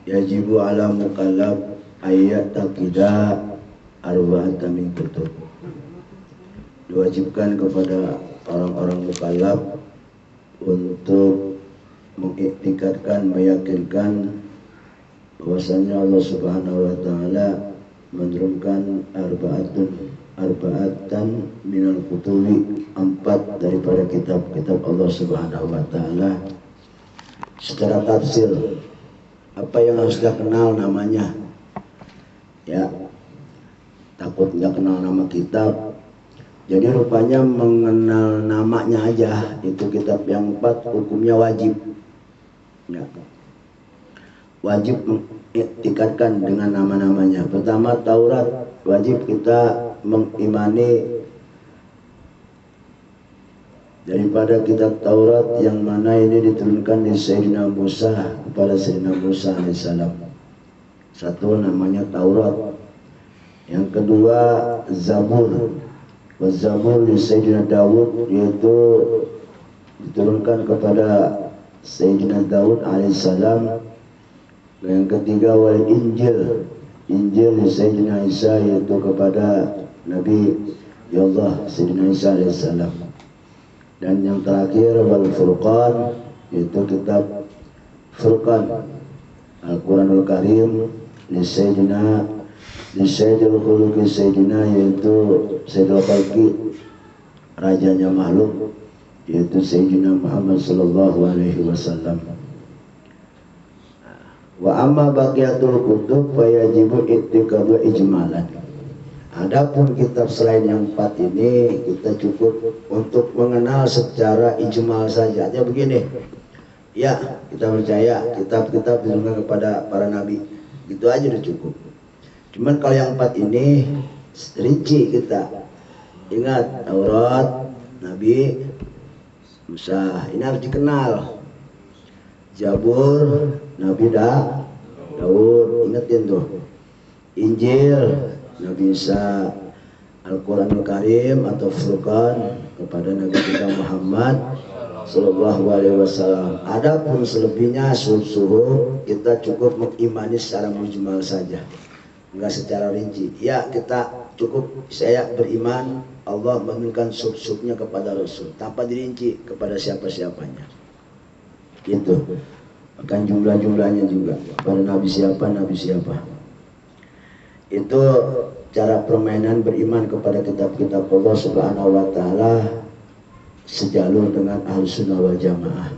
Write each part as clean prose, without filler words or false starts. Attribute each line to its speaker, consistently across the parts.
Speaker 1: yajibu ala mukallaf ayat taqidah arba'atan min kutub. Diwajibkan kepada orang-orang mukallaf untuk mengiktikadkan, meyakinkan bahwasanya Allah Subhanahu wa taala menurunkan arba'atan minal kutubi, 4 daripada kitab-kitab Allah Subhanahu wa taala. Secara tafsir, apa yang harus dia kenal namanya, ya, takut nggak kenal nama kitab. Jadi rupanya mengenal namanya aja, itu kitab yang 4 hukumnya wajib, ya. Wajib mengiktikadkan dengan nama-namanya. Pertama, Taurat, wajib kita mengimani daripada kitab Taurat yang mana ini diturunkan di Sayyidina Musa kepada Sayyidina Musa alaihissalam. Satu namanya Taurat. Yang kedua Zabur. Zabur di Sayyidina Daud, yaitu diturunkan kepada Sayyidina Daud alaihissalam. Yang ketiga wal Injil. Injil di Sayyidina Isa, yaitu kepada Nabi ya Allah Sayyidina Isa alaihissalam. Dan yang terakhir wal Furqan, yaitu kitab Furqan Al-Quranul Karim di Sayyidina Sayyidul Khuluqi Sayyidina, yaitu Sayyidul Khalqi, rajanya makhluk, yaitu Sayyidina Muhammad sallallahu alaihi wasallam. Wa amma baqiyatul kutub fayajibu ittiqadu ijmalan. Adapun kitab selain yang 4 ini kita cukup untuk mengenal secara ijmal saja. Artinya begini, ya, kita percaya kitab-kitab diturunkan kepada para nabi, gitu aja udah cukup. Cuman kalau yang 4 ini rinci kita. Ingat, Taurat Nabi Musa, ini harus dikenal. Zabur Nabi Daud, ingetin tuh. Injil Nabi Isa, Al-Quranul Karim atau Furqan kepada Nabi kita Muhammad sallallahu alaihi wasallam. Adapun selebihnya suhu kita cukup mengimani secara mujmal saja, enggak secara rinci. Ya, kita cukup, saya beriman Allah menurunkan sub-subnya kepada Rasul tanpa dirinci kepada siapa-siapanya. Gitu. Bahkan jumlah-jumlahnya juga pada nabi siapa. Itu cara permainan beriman kepada kitab-kitab Allah Subhanahu wa taala sejalur dengan Ahlussunnah wal Jamaah.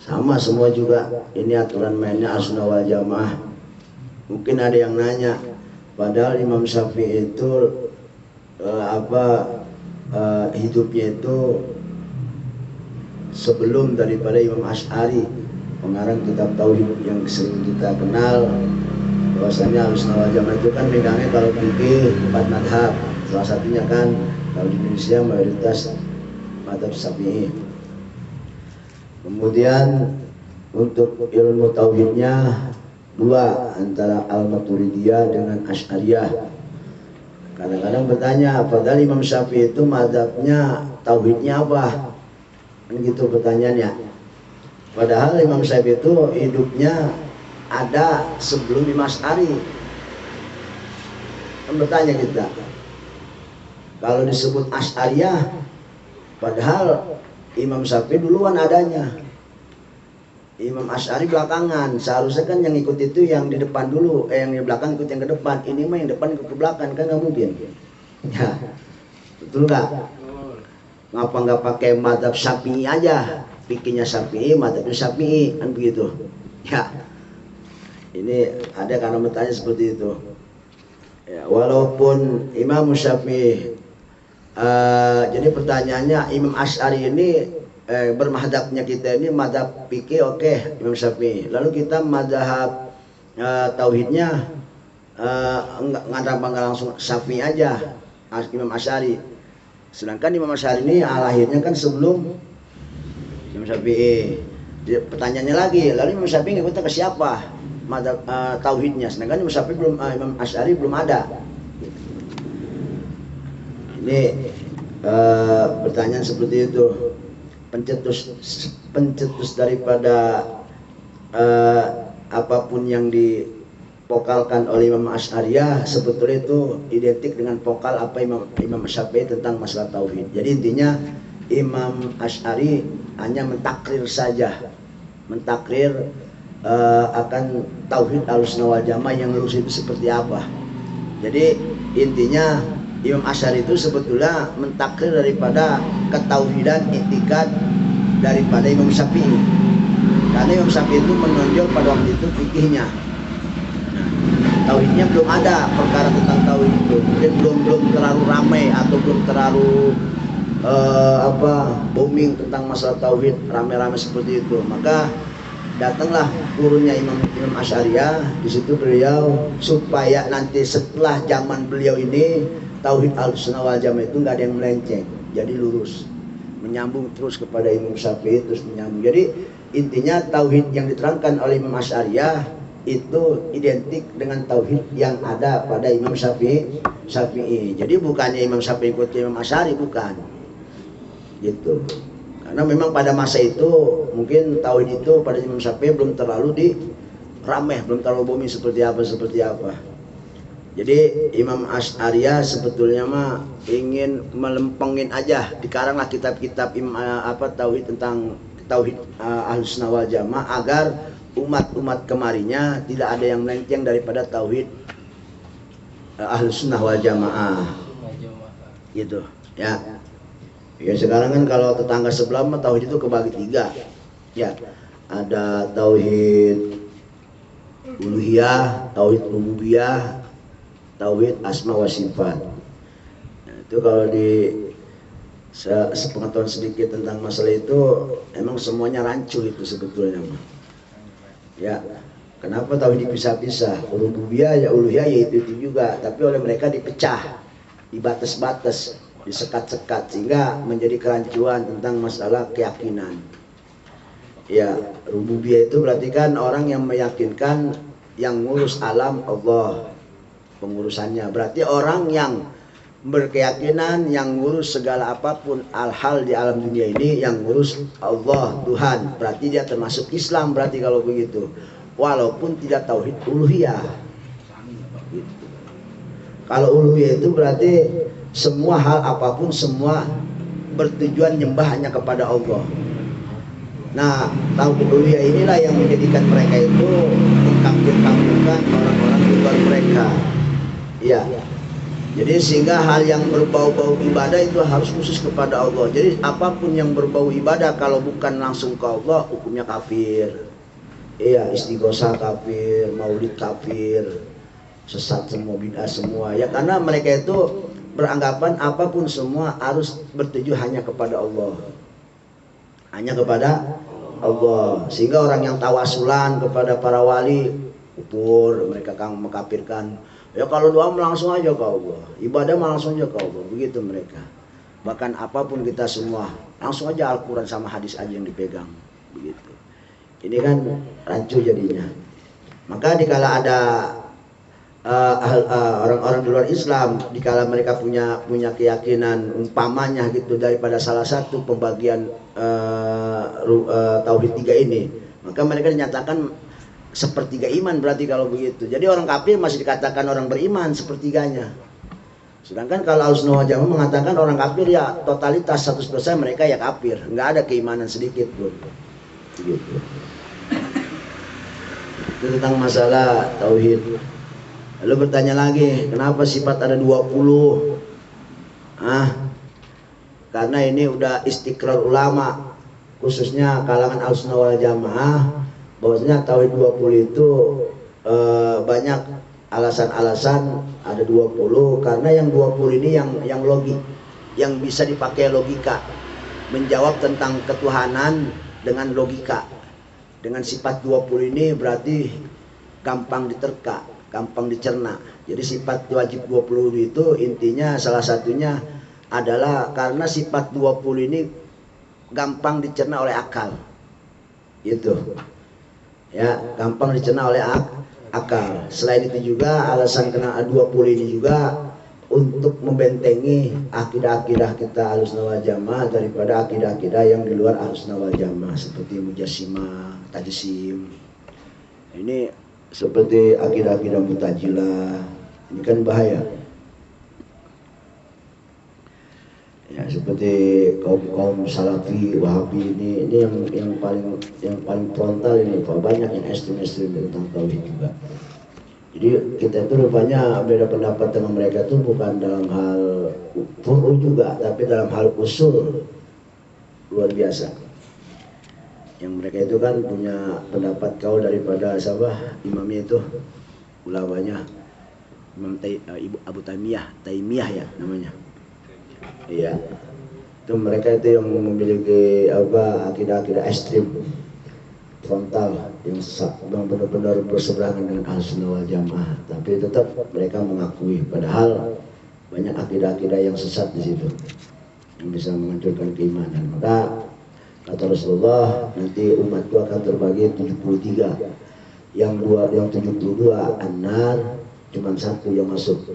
Speaker 1: Sama semua juga, ini aturan mainnya Ahlussunnah wal Jamaah. Mungkin ada yang nanya, padahal Imam Syafi'i itu hidupnya itu sebelum daripada Imam Asy'ari, pengarang kitab tauhid yang sering kita kenal. Bahwasanya Ahlussunnah wal Jamaah itu kan megangnya kalau fikih 4 madhab. Salah satunya kan kalau di Indonesia mayoritas madhab Syafi'i. Kemudian untuk ilmu tauhidnya 2, antara Al-Maturidiyah dengan Asy'ariyah. Kadang-kadang bertanya, padahal Imam Syafi'i itu madhabnya tauhidnya apa? Begitu pertanyaannya. Padahal Imam Syafi'i itu hidupnya ada sebelum Imam Asy'ari. Kan bertanya kita, kalau disebut Asy'ariyah, padahal Imam Syafi'i duluan adanya, Imam Asy'ari belakangan. Seharusnya kan yang ikut itu yang di depan dulu, yang di belakang ikut yang ke depan. Ini mah yang depan ikut ke belakang, kan nggak mungkin. Ya, betul nggak? Ngapa nggak pakai madhab Syafi'i aja? Fikihnya Syafi'i, madhabnya Syafi'i, kan begitu. Ya, ini ada karena bertanya seperti itu. Ya, walaupun Imam Syafi'i, jadi pertanyaannya Imam Asy'ari ini bermadhabnya kita ini madhab fikih, oke, Imam Syafi'i. Lalu kita madhab tauhidnya nggak langsung Syafi'i aja, Imam Asy'ari. Sedangkan Imam Asy'ari ini lahirnya kan sebelum Imam Syafi'i. Pertanyaannya lagi, lalu Imam Syafi'i ngikutnya ke siapa madhab tauhidnya? Sedangkan Imam Syafi'i belum, Imam Asy'ari belum ada. Ini pertanyaan seperti itu. Pencetus daripada apapun yang dipokalkan oleh Imam Asy'ariyah sebetulnya itu identik dengan pokal apa Imam Syafi'i tentang masalah tauhid. Jadi intinya Imam Asy'ari hanya mentakrir saja, mentakrir akan tauhid Ahlussunnah wal Jamaah yang lurus itu seperti apa. Jadi intinya Imam Asy'ari itu sebetulnya mentakrir daripada ketauhidan itikad daripada Imam Syafi'i. Karena Imam Syafi'i itu menonjol pada waktu itu fikihnya. Tauhidnya belum ada perkara tentang tauhid itu. Mungkin belum terlalu ramai atau belum terlalu booming tentang masalah tauhid rame-rame seperti itu. Maka datanglah gurunya Imam Asy'ariyah. Di situ beliau supaya nanti setelah zaman beliau ini tauhid Ahlussunnah wal Jamaah itu nggak ada yang melenceng, jadi lurus, menyambung terus kepada Imam Syafi'i, terus menyambung. Jadi intinya tauhid yang diterangkan oleh Imam Asy'ariyah itu identik dengan tauhid yang ada pada Imam Syafi'i. Jadi bukannya Imam Syafi'i ikut Imam Asy'ari, bukan. Gitu. Karena memang pada masa itu mungkin tauhid itu pada Imam Syafi'i belum terlalu ramai, belum terlalu booming seperti apa. Jadi Imam Asy'ariyah sebetulnya mah ingin melempengin aja, dikaranglah kitab-kitab tauhid tentang tauhid Ahlussunnah wal Jamaah agar umat-umat kemarinya tidak ada yang melenceng daripada tauhid Ahlussunnah wal Jamaah. Gitu, ya. Ya sekarang kan kalau tetangga sebelah mah tauhid itu kebagi 3. Ya. Ada tauhid uluhiyah, tauhid rububiyah, tauhid asma wa sifat. Nah, itu kalau di sepengetahuan sedikit tentang masalah itu emang semuanya rancu itu sebetulnya. Ya, kenapa tauhid dipisah-pisah? Rububiyah ya uluhiyah ya itu juga, tapi oleh mereka dipecah, dibatas-batas, disekat-sekat sehingga menjadi kerancuan tentang masalah keyakinan. Ya, rububiyah itu berarti kan orang yang meyakinkan yang ngurus alam Allah, pengurusannya. Berarti orang yang berkeyakinan yang ngurus segala apapun hal di alam dunia ini yang ngurus Allah, Tuhan. Berarti dia termasuk Islam berarti kalau begitu. Walaupun tidak tauhid uluhiyah. Gitu. Kalau uluhiyah itu berarti semua hal apapun semua bertujuan nyembah hanya kepada Allah. Nah, tauhid uluhiyah inilah yang menjadikan mereka itu mengkafir-kafirkan orang-orang di luar mereka. Iya. Jadi sehingga hal yang berbau-bau ibadah itu harus khusus kepada Allah. Jadi apapun yang berbau ibadah kalau bukan langsung ke Allah hukumnya kafir. Iya, istighosah kafir, maulid kafir, sesat semua, bid'ah semua. Ya karena mereka itu beranggapan apapun semua harus bertuju hanya kepada Allah. Hanya kepada Allah. Sehingga orang yang tawasulan kepada para wali kufur, mereka kan mengkafirkan. Ya kalau doa langsung aja ke Allah, ibadah langsung aja ke Allah, begitu mereka. Bahkan apapun kita semua langsung aja Al-Quran sama hadis aja yang dipegang, begitu. Ini kan rancu jadinya. Maka dikala ada orang-orang di luar Islam, dikala mereka punya keyakinan umpamanya gitu daripada salah satu pembagian tauhid 3 ini, maka mereka dinyatakan sepertiga iman berarti kalau begitu. Jadi orang kafir masih dikatakan orang beriman sepertiganya. Sedangkan kalau Ahlussunnah wal Jamaah mengatakan orang kafir ya totalitas 100% mereka ya kafir, nggak ada keimanan sedikit pun. Gitu. Itu tentang masalah tauhid. Lalu bertanya lagi, kenapa sifat ada 20? Karena ini udah istikrar ulama, khususnya kalangan Ahlussunnah wal Jamaah, bahwasanya tauhid 20 itu banyak alasan-alasan ada 20 karena yang 20 ini yang logik, yang bisa dipakai logika, menjawab tentang ketuhanan dengan logika. Dengan sifat 20 ini berarti gampang diterka, gampang dicerna. Jadi sifat wajib 20 itu intinya salah satunya adalah karena sifat 20 ini gampang dicerna oleh akal. Itu. Ya, gampang dicerna oleh akal. Selain itu juga alasan kena 20 ini juga untuk membentengi akidah-akidah kita Ahlussunnah wal Jamaah daripada akidah-akidah yang di luar Ahlussunnah wal Jamaah seperti Mujassimah, Tajsim. Ini seperti akidah-akidah Mu'tazilah, ini kan bahaya. Ya, seperti kaum Salafi, Wahabi ini yang paling frontal ini, banyak yang ekstrem tentang tauhid juga. Jadi kita itu rupanya beda pendapat dengan mereka itu bukan dalam hal furu juga, tapi dalam hal usul luar biasa. Yang mereka itu kan punya pendapat kau daripada siapa imamnya itu, ulamanya Imam Ibu Abu Taimiyah ya namanya. Iya, itu mereka itu yang memiliki akidah-akidah ekstrim frontal yang benar-benar berseberangan dengan Ahlussunnah wal Jamaah, tapi tetap mereka mengakui, padahal banyak akidah-akidah yang sesat di situ yang bisa menghancurkan keimanan. Maka kata Rasulullah, nanti umatku akan terbagi 73, yang 72 an-nar, cuma satu yang masuk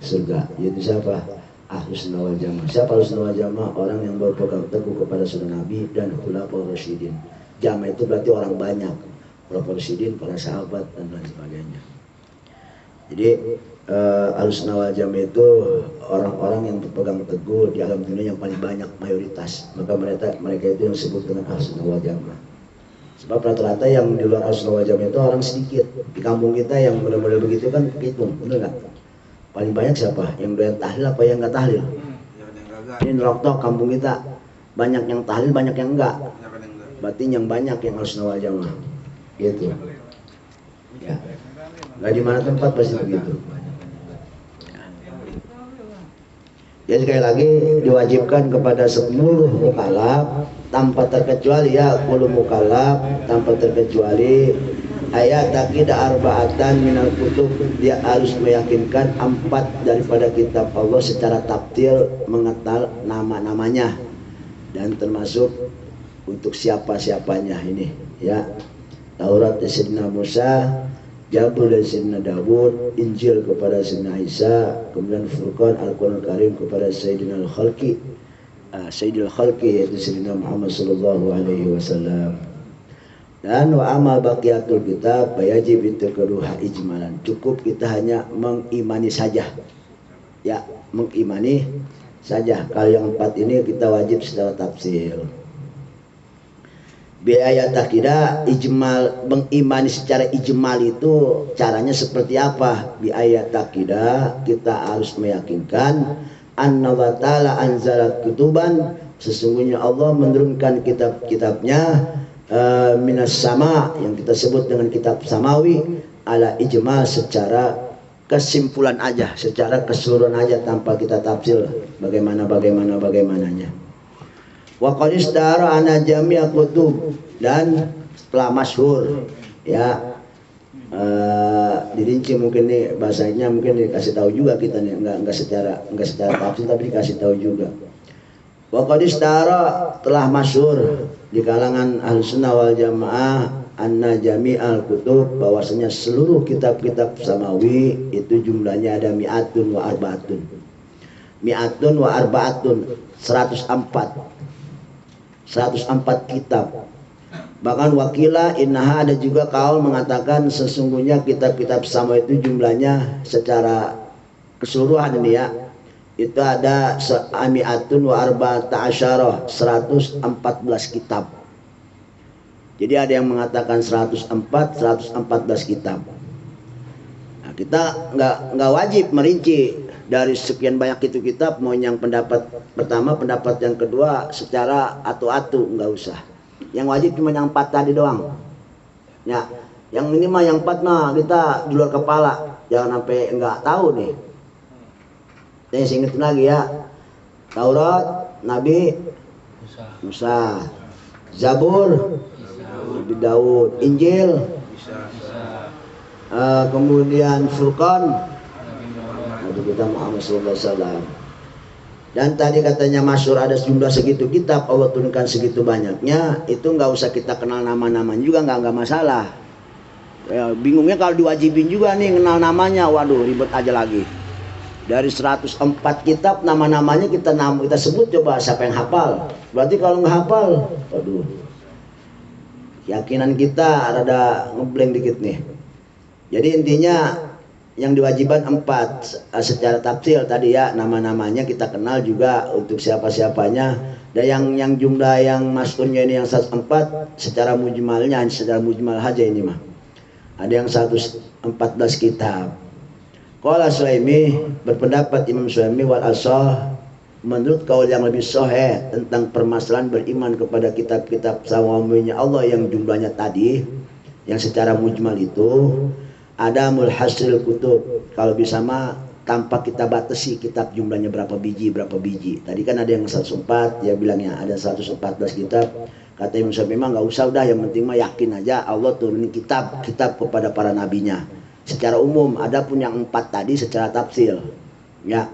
Speaker 1: surga, yaitu siapa? Ahlussunnah wal Jamaah. Siapa Ahlussunnah wal Jamaah? Orang yang berpegang teguh kepada sunnah Nabi dan khulafaur rasyidin. Jamaah itu berarti orang banyak, khulafaur rasyidin, para sahabat dan lain sebagainya. Jadi Ahlussunnah wal Jamaah itu orang-orang yang berpegang teguh di alam dunia yang paling banyak, mayoritas. Maka mereka itu yang disebut dengan Ahlussunnah wal Jamaah. Sebab rata-rata yang di luar Ahlussunnah wal Jamaah itu orang sedikit. Di kampung kita yang model-model begitu kan hitung, bener nggak? Paling banyak siapa? Yang doyan tahlil apa yang nggak tahlil? Ini neroktok kampung kita, banyak yang tahlil, banyak yang enggak. Berarti yang banyak yang Ahlussunnah wal Jamaah, gitu. Ya, nggak di mana tempat pasti begitu. Ya, sekali lagi diwajibkan kepada seluruh mukallaf tanpa terkecuali, ya kullu mukallaf tanpa terkecuali ayat taqidah arba'atan minal kutub, dia harus meyakinkan 4 daripada kitab Allah secara tafsir, mengenal nama-namanya dan termasuk untuk siapa-siapanya ini, ya. Taurat dari Sayyidina Musa, Zabur dari Sayyidina Dawud, Injil kepada Sayyidina Isa, kemudian Furqan Al-Quran Karim kepada Sayyidina Al-Khalqi, Sayyidil Khalqi yaitu Sayyidina Muhammad sallallahu alaihi wasallam. Dan wa amal baqiyatul kitab wajib itu kedua ijmalan. Cukup kita hanya mengimani saja. Ya, mengimani saja. Kalau yang 4 ini kita wajib secara tafsir. Biaya takidah ijmal, mengimani secara ijmal itu caranya seperti apa? Biaya takidah kita harus meyakinkan anna wa ta'ala anzalat kutuban, sesungguhnya Allah menurunkan kitab-kitabnya minas sama, yang kita sebut dengan kitab samawi, ala ijma, secara kesimpulan aja, secara keseluruhan aja tanpa kita tafsir bagaimananya. Wa qad istara ana jami'a kutub, dan telah masyhur, ya, dirinci mungkin nih bahasanya, mungkin dikasih tahu juga kita nih, enggak secara tafsir tapi dikasih tahu juga. Wa qad istara, telah masyhur di kalangan Ahlussunnah wal Jamaah anna jami'al kutub, bahwasanya seluruh kitab-kitab samawi itu jumlahnya ada mi'atun wa arba'atun. Mi'atun wa arba'atun, 104 kitab. Bahkan wakila innaha, ada juga kaul mengatakan sesungguhnya kitab-kitab samawi itu jumlahnya secara keseluruhan ini, ya, itu ada mi'atun wa arba'ata asyarah, 114 kitab. Jadi ada yang mengatakan 114 kitab. Nah, kita nggak wajib merinci dari sekian banyak itu kitab, mau yang pendapat pertama, pendapat yang kedua secara atu-atu, nggak usah. Yang wajib cuma yang 4 tadi doang. Ya, yang ini mah yang 4 mah kita di luar kepala, jangan sampai nggak tahu nih. Saya ingetin lagi, ya. Taurat Nabi Musa, Zabur Nabi Daud, Injil kemudian Furqan Nabi kita Muhammad sallallahu alaihi wasallam. Dan tadi katanya masyhur ada jumlah segitu kitab, Allah turunkan segitu banyaknya, itu nggak usah kita kenal nama-nama juga, nggak masalah. Ya, bingungnya kalau diwajibin juga nih kenal namanya, waduh ribet aja lagi. Dari 104 kitab nama-namanya kita sebut, coba siapa yang hafal? Berarti kalau nggak hafal, waduh, Keyakinan kita rada ngeblank dikit nih. Jadi intinya yang diwajibkan 4 secara tafsil tadi ya, nama-namanya kita kenal juga untuk siapa-siapanya. Dan yang jumlah yang maskunnya ini yang 104 secara mujmalnya, secara mujmal aja ini mah. Ada yang 114 kitab. Qala Suhaimi, berpendapat Imam Suhaimi wal asah, menurut kaul yang lebih sahih tentang permasalahan beriman kepada kitab-kitab sawaminya Allah yang jumlahnya tadi, yang secara mujmal itu ada mulhasril kutub. Kalau bisa mah tanpa kita batasi kitab jumlahnya berapa biji. Tadi kan ada yang 104, dia bilangnya ada 114 kitab. Kata Imam Syafi'i memang nggak usah, udah yang penting mah yakin aja Allah turunin kitab kepada para nabinya secara umum. Ada pun yang 4 tadi secara tafsil ya,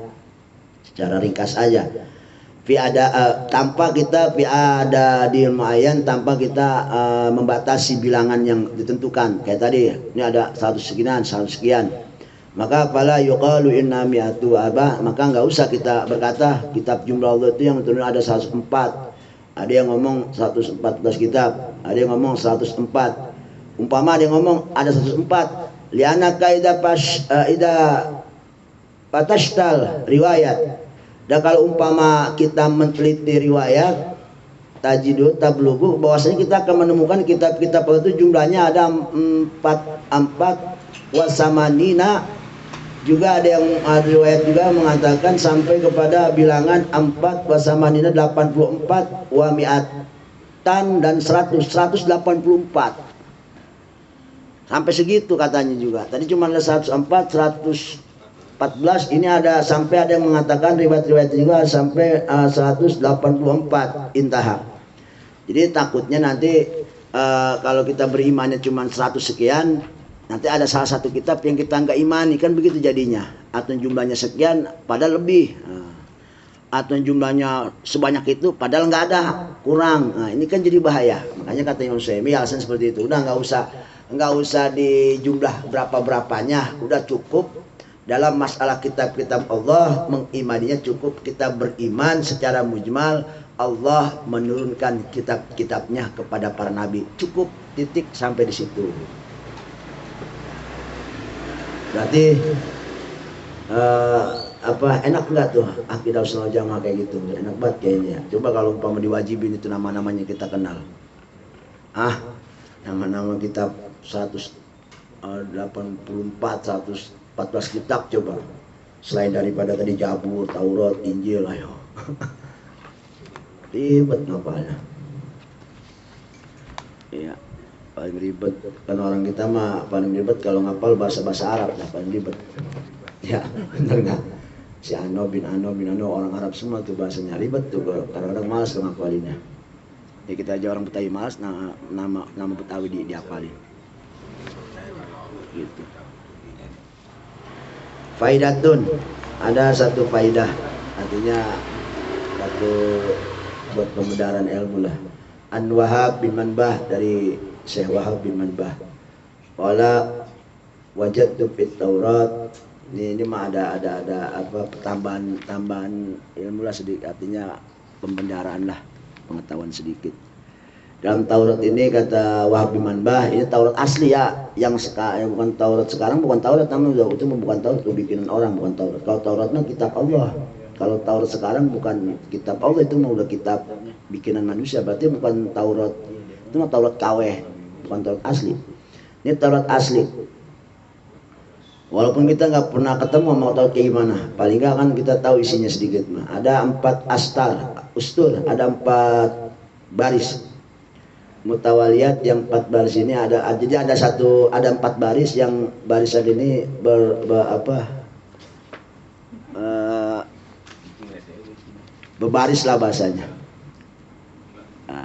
Speaker 1: secara ringkas aja. Tanpa kita ada di muayyan, tanpa kita membatasi bilangan yang ditentukan. Kayak tadi, ini ada 100 sekian. Maka fala yuqalu inna mi'atu aba, maka enggak usah kita berkata kitab jumlah Allah itu yang turun ada 104. Ada yang ngomong 114 kitab, ada yang ngomong 104. Umpama ada yang ngomong ada 104. Liana kaidah ida patashtal riwayat. Dan kalau umpama kita meneliti riwayat tajidu tablugu, bahwasanya kita akan menemukan kitab-kitab itu jumlahnya ada 44 wasamanina. Juga ada yang riwayat juga mengatakan sampai kepada bilangan 4 wasamanina 84 wa mi'atan dan 184. Sampai segitu katanya juga. Tadi cuma ada 104, 114, ini ada sampai ada yang mengatakan riwayat-riwayat juga sampai 184 intaha. Jadi takutnya nanti kalau kita berimannya cuma 100 sekian, nanti ada salah satu kitab yang kita nggak imani, kan begitu jadinya. Atau jumlahnya sekian padahal lebih, atau jumlahnya sebanyak itu padahal nggak ada, kurang. Nah ini kan jadi bahaya. Makanya kata Imam Syafi'i alasan seperti itu, udah nggak usah di jumlah berapanya, udah cukup dalam masalah kitab-kitab Allah mengimaninya, cukup kita beriman secara mujmal Allah menurunkan kitab-kitabnya kepada para nabi, cukup, titik, sampai di situ. Berarti enak enggak tuh akidah sunnah jamaah kayak gitu? Enak banget kayaknya. Coba kalau umpama diwajibin itu nama-namanya kita kenal. Nama-nama kitab 184, 114 kitab coba. Selain daripada tadi Zabur, Taurat, Injil, ayo. Ribet ngapalnya. Iya. Paling ribet kan orang kita mah, paling ribet kalau ngapal bahasa Arab lah paling ribet ya, bener nggak? Si Ano bin Ano orang Arab semua tuh bahasanya ribet tuh, kadang-kadang malas tuh ngapalinnya. Ya kita aja orang Betawi malas nama Betawi diapalin gitu. Faidatun, ada satu faidah, artinya satu buat pemudaran ilmu lah. An Wahab bin Manbah, dari Syekh Wahab bin Manbah. Qala wajadtu fit Taurat. Ini mah ada apa tambahan ilmu lah sedikit, artinya pembendaraan lah, pengetahuan sedikit. Dalam Taurat ini kata Wahab bin Manbah, ini Taurat asli ya, yang bukan Taurat sekarang, bukan Taurat namanya, itu bukan Taurat, itu bikinan orang, bukan Taurat. Kalau Tauratnya kitab Allah. Kalau Taurat sekarang bukan kitab Allah, itu mah udah kitab bikinan manusia, berarti bukan Taurat. Itu mah Taurat KW, bukan Taurat asli. Ini Taurat asli. Walaupun kita nggak pernah ketemu sama Taurat kayak gimana, paling nggak kan kita tahu isinya sedikit mah. Ada 4 ustur, ada 4 baris. Mutawaliyat yang 4 baris ini jadi ada 4 baris, yang barisan ini berbaris lah bahasanya.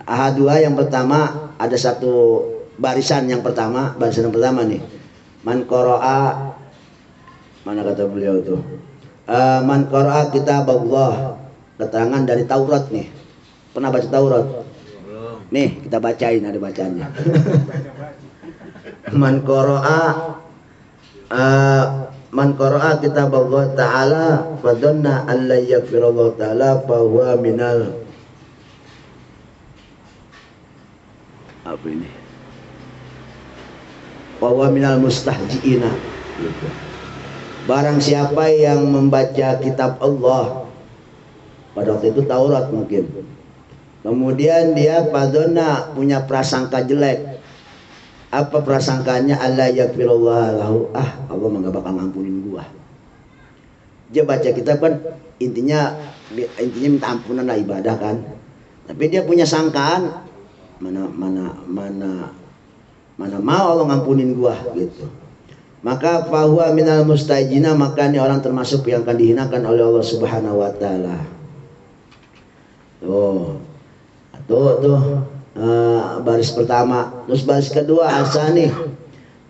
Speaker 1: Ahadua yang pertama, ada 1 barisan yang pertama, nih. Man qara'a, mana kata beliau tuh? Man qara'a kitab Allah, keterangan dari Taurat nih. Pernah baca Taurat? Nih, kita bacain, ada bacanya. Man qara'a kitab Allah Ta'ala fadhanna an la yaghfirallahu ta'ala fa huwa minal apa ini? wa minal mustahjiina gitu. Barang siapa yang membaca kitab Allah, pada waktu itu Taurat mungkin, kemudian dia padona punya prasangka jelek. Apa prasangkanya? Allah yaghfirullah lahu, Allah nggak bakal ngampunin gua. Dia baca kitab kan intinya minta ampunan lah, ibadah kan, tapi dia punya sangkaan mana mau Allah ngampunin gua gitu. Maka fahuwa minal mustajina, maka ini orang termasuk yang akan dihinakan oleh Allah Subhanahu wa taala. Tuh baris pertama. Terus baris kedua asani.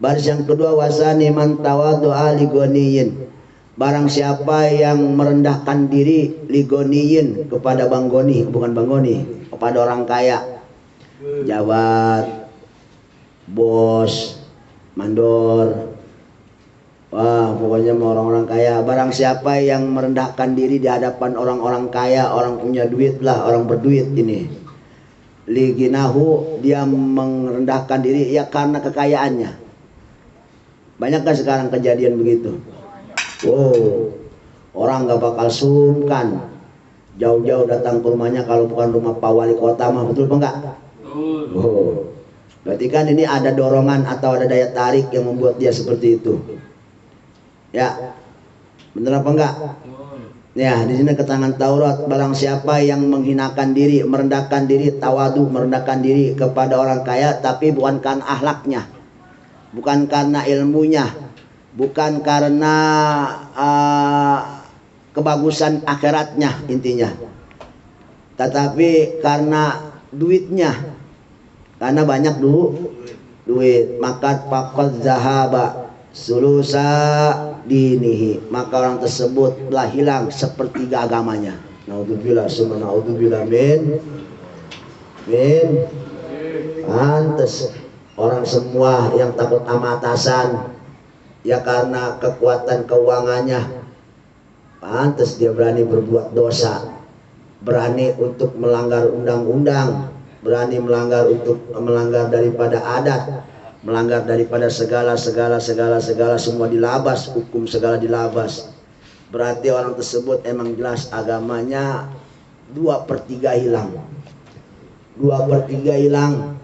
Speaker 1: Baris yang kedua wasani man tawaddu'a ligoniyin. Barang siapa yang merendahkan diri ligoniyin kepada Bang Goni, bukan Bang Goni, kepada orang kaya, jawat, bos, mandor. Wah, pokoknya mau orang-orang kaya. Barang siapa yang merendahkan diri di hadapan orang-orang kaya, orang punya duit lah, orang berduit ini. Liginahu, dia merendahkan diri ya karena kekayaannya. Banyak kan sekarang kejadian begitu. Orang gak bakal sungkan jauh-jauh datang ke rumahnya kalau bukan rumah Pak Wali Kota mah, betul apa enggak? Berarti kan ini ada dorongan atau ada daya tarik yang membuat dia seperti itu. Ya, benar apa enggak? Ya, di sini keterangan Taurat, barang siapa yang menghinakan diri, merendahkan diri, tawadu, merendahkan diri kepada orang kaya, tapi bukan karena akhlaknya, bukan karena ilmunya, bukan karena kebagusan akhiratnya intinya, tetapi karena duitnya, karena banyak duit, maka faqad zahaba sulusa dinihi, maka orang tersebut telah hilang sepertiga agamanya. Naudzubillah summa naudzubillah min. Pantes orang semua yang takut sama atasan ya karena kekuatan keuangannya, pantes dia berani berbuat dosa, berani untuk melanggar undang-undang, berani melanggar daripada adat, melanggar daripada segala semua dilabas, hukum segala dilabas. Berarti orang tersebut emang jelas agamanya 2/3 hilang. 2/3 hilang.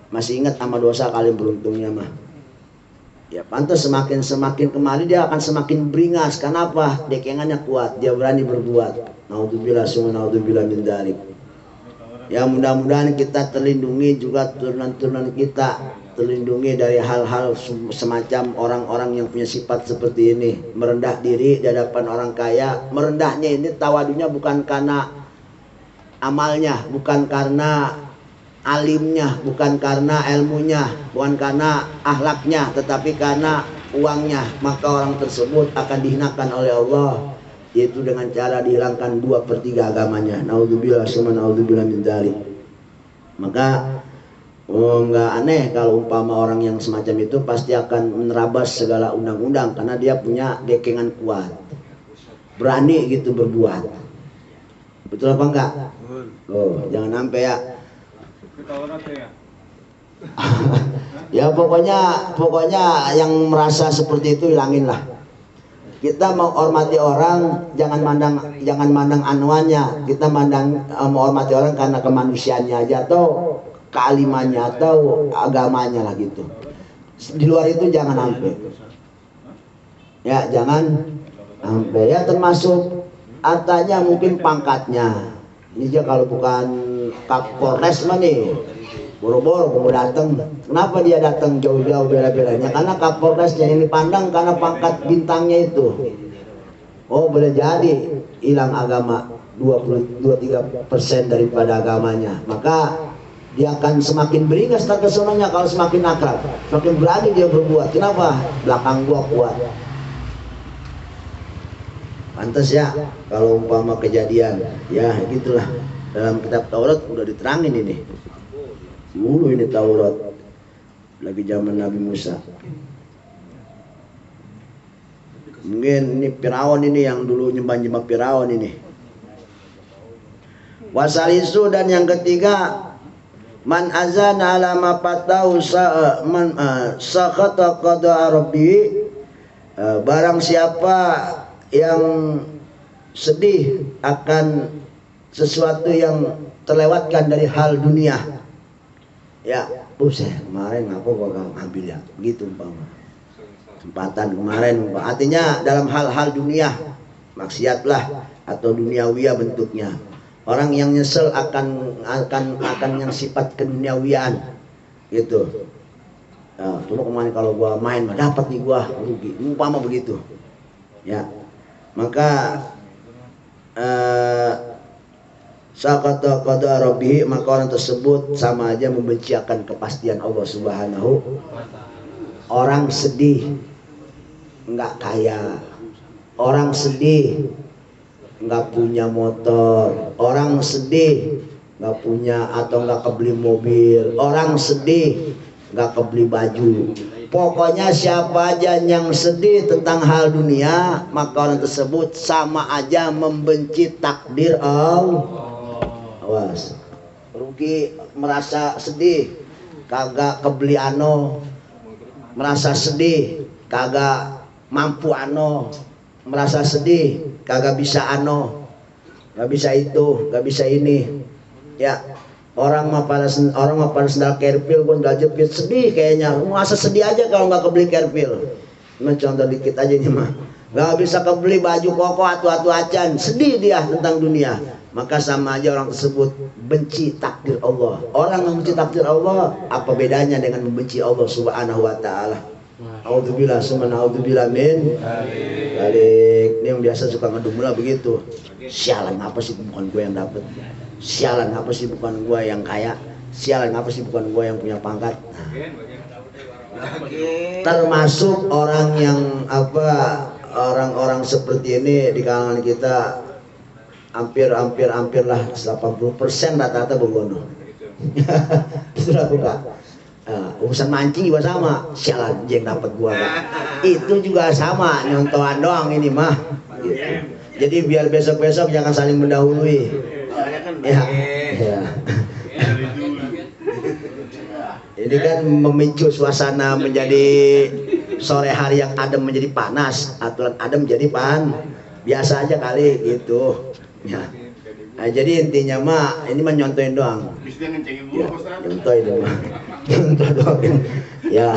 Speaker 1: Masih ingat sama dosa kalian beruntungnya mah. Ya pantas semakin kemari dia akan semakin beringas. Kenapa? Dekengannya kuat, dia berani berbuat. Naudzubillah summa naudzubillah min dzalik. Ya mudah-mudahan kita terlindungi juga turunan-turunan kita, terlindungi dari hal-hal semacam orang-orang yang punya sifat seperti ini, merendah diri di hadapan orang kaya. Merendahnya ini tawadunya bukan karena amalnya, bukan karena alimnya, bukan karena ilmunya, bukan karena akhlaknya, tetapi karena uangnya. Maka orang tersebut akan dihinakan oleh Allah, yaitu dengan cara dihilangkan 2/3 agamanya. Naudzubillah summa naudzubillah min dzalik. Maka nggak aneh kalau umpama orang yang semacam itu pasti akan menerabas segala undang-undang, karena dia punya dekengan kuat, berani gitu berbuat. Betul apa enggak? Jangan sampai ya. Ya pokoknya yang merasa seperti itu hilangin lah. Kita menghormati orang jangan mandang anuannya, kita menghormati orang karena kemanusiaannya aja atau kealimannya atau agamanya lah gitu. Di luar itu jangan sampai. Ya jangan sampai ya, termasuk artanya mungkin pangkatnya. Ini aja kalau bukan Kapolres mah nih boro-boro mau datang. Kenapa dia datang jauh-jauh bela-belanya? Karena Kapolresnya yang dipandang karena pangkat bintangnya itu. Boleh jadi hilang agama 23% daripada agamanya. Maka dia akan semakin beringas tak kesononya kalau semakin akrab, semakin berani dia berbuat. Kenapa? Belakang gua kuat. Pantas ya kalau umpama kejadian, ya gitulah. Dalam kitab Taurat udah diterangin ini. Dulu ini Taurat lagi zaman Nabi Musa. Mungkin ini Firaun ini yang dulu nyembah Firaun ini. Wasalisu, dan yang ketiga Man azana ala ma fatau man sakhata qada rabbi, barang siapa yang sedih akan sesuatu yang terlewatkan dari hal dunia. Ya, buset, kemarin aku bakal ngambil ya, begitu umpama. Kesempatan kemarin, artinya dalam hal-hal dunia, maksiatlah atau duniawiyah bentuknya. Orang yang nyesel akan yang sifat keduniawian gitu. Cuma kemarin kalau gua main mah dapat nih gua rugi, umpama begitu. Ya. Maka sakata qada rabbi, maka orang tersebut sama aja membenci akan kepastian Allah Subhanahu. Orang sedih enggak kaya, orang sedih nggak punya motor, orang sedih nggak punya atau nggak kebeli mobil, orang sedih nggak kebeli baju. Pokoknya siapa aja yang sedih tentang hal dunia, maka orang tersebut sama aja membenci takdir Allah. Awas, rugi, merasa sedih kagak kebeli ano, merasa sedih kagak mampu ano, merasa sedih kagak bisa ano, nggak bisa itu, nggak bisa ini. Ya, orang mah pada sendal kerpil pun nggak jepit, sedih kayaknya. Masa sedih aja kalau nggak kebeli kerpil. Cuma contoh dikit aja nih mah, nggak bisa kebeli baju koko atu-atu acan, sedih dia tentang dunia. Maka sama aja orang tersebut benci takdir Allah. Orang yang benci takdir Allah, apa bedanya dengan membenci Allah Subhanahu wa Ta'ala? Auzubillah summa naudzubillah min balik. Ini yang biasa suka ngedumula begitu. Sialan apa sih bukan gue yang dapet, sialan apa sih bukan gue yang kaya, sialan apa sih bukan gue yang punya pangkat. Termasuk orang yang orang-orang seperti ini di kalangan kita hampir lah 80% rata-rata begono. Sudah buka. Urusan mancing juga sama, sialan jeng dapat gua Pak. Itu juga sama, nyontohan doang ini mah gitu. Jadi biar besok-besok jangan saling mendahului ya. Ini kan memicu suasana menjadi sore hari yang adem menjadi panas, aturan adem menjadi biasa aja kali gitu ya. Nah, jadi intinya mah ini mah nyontohin doang. Ya, nyontohin doang. Nyontoh doang. Ya.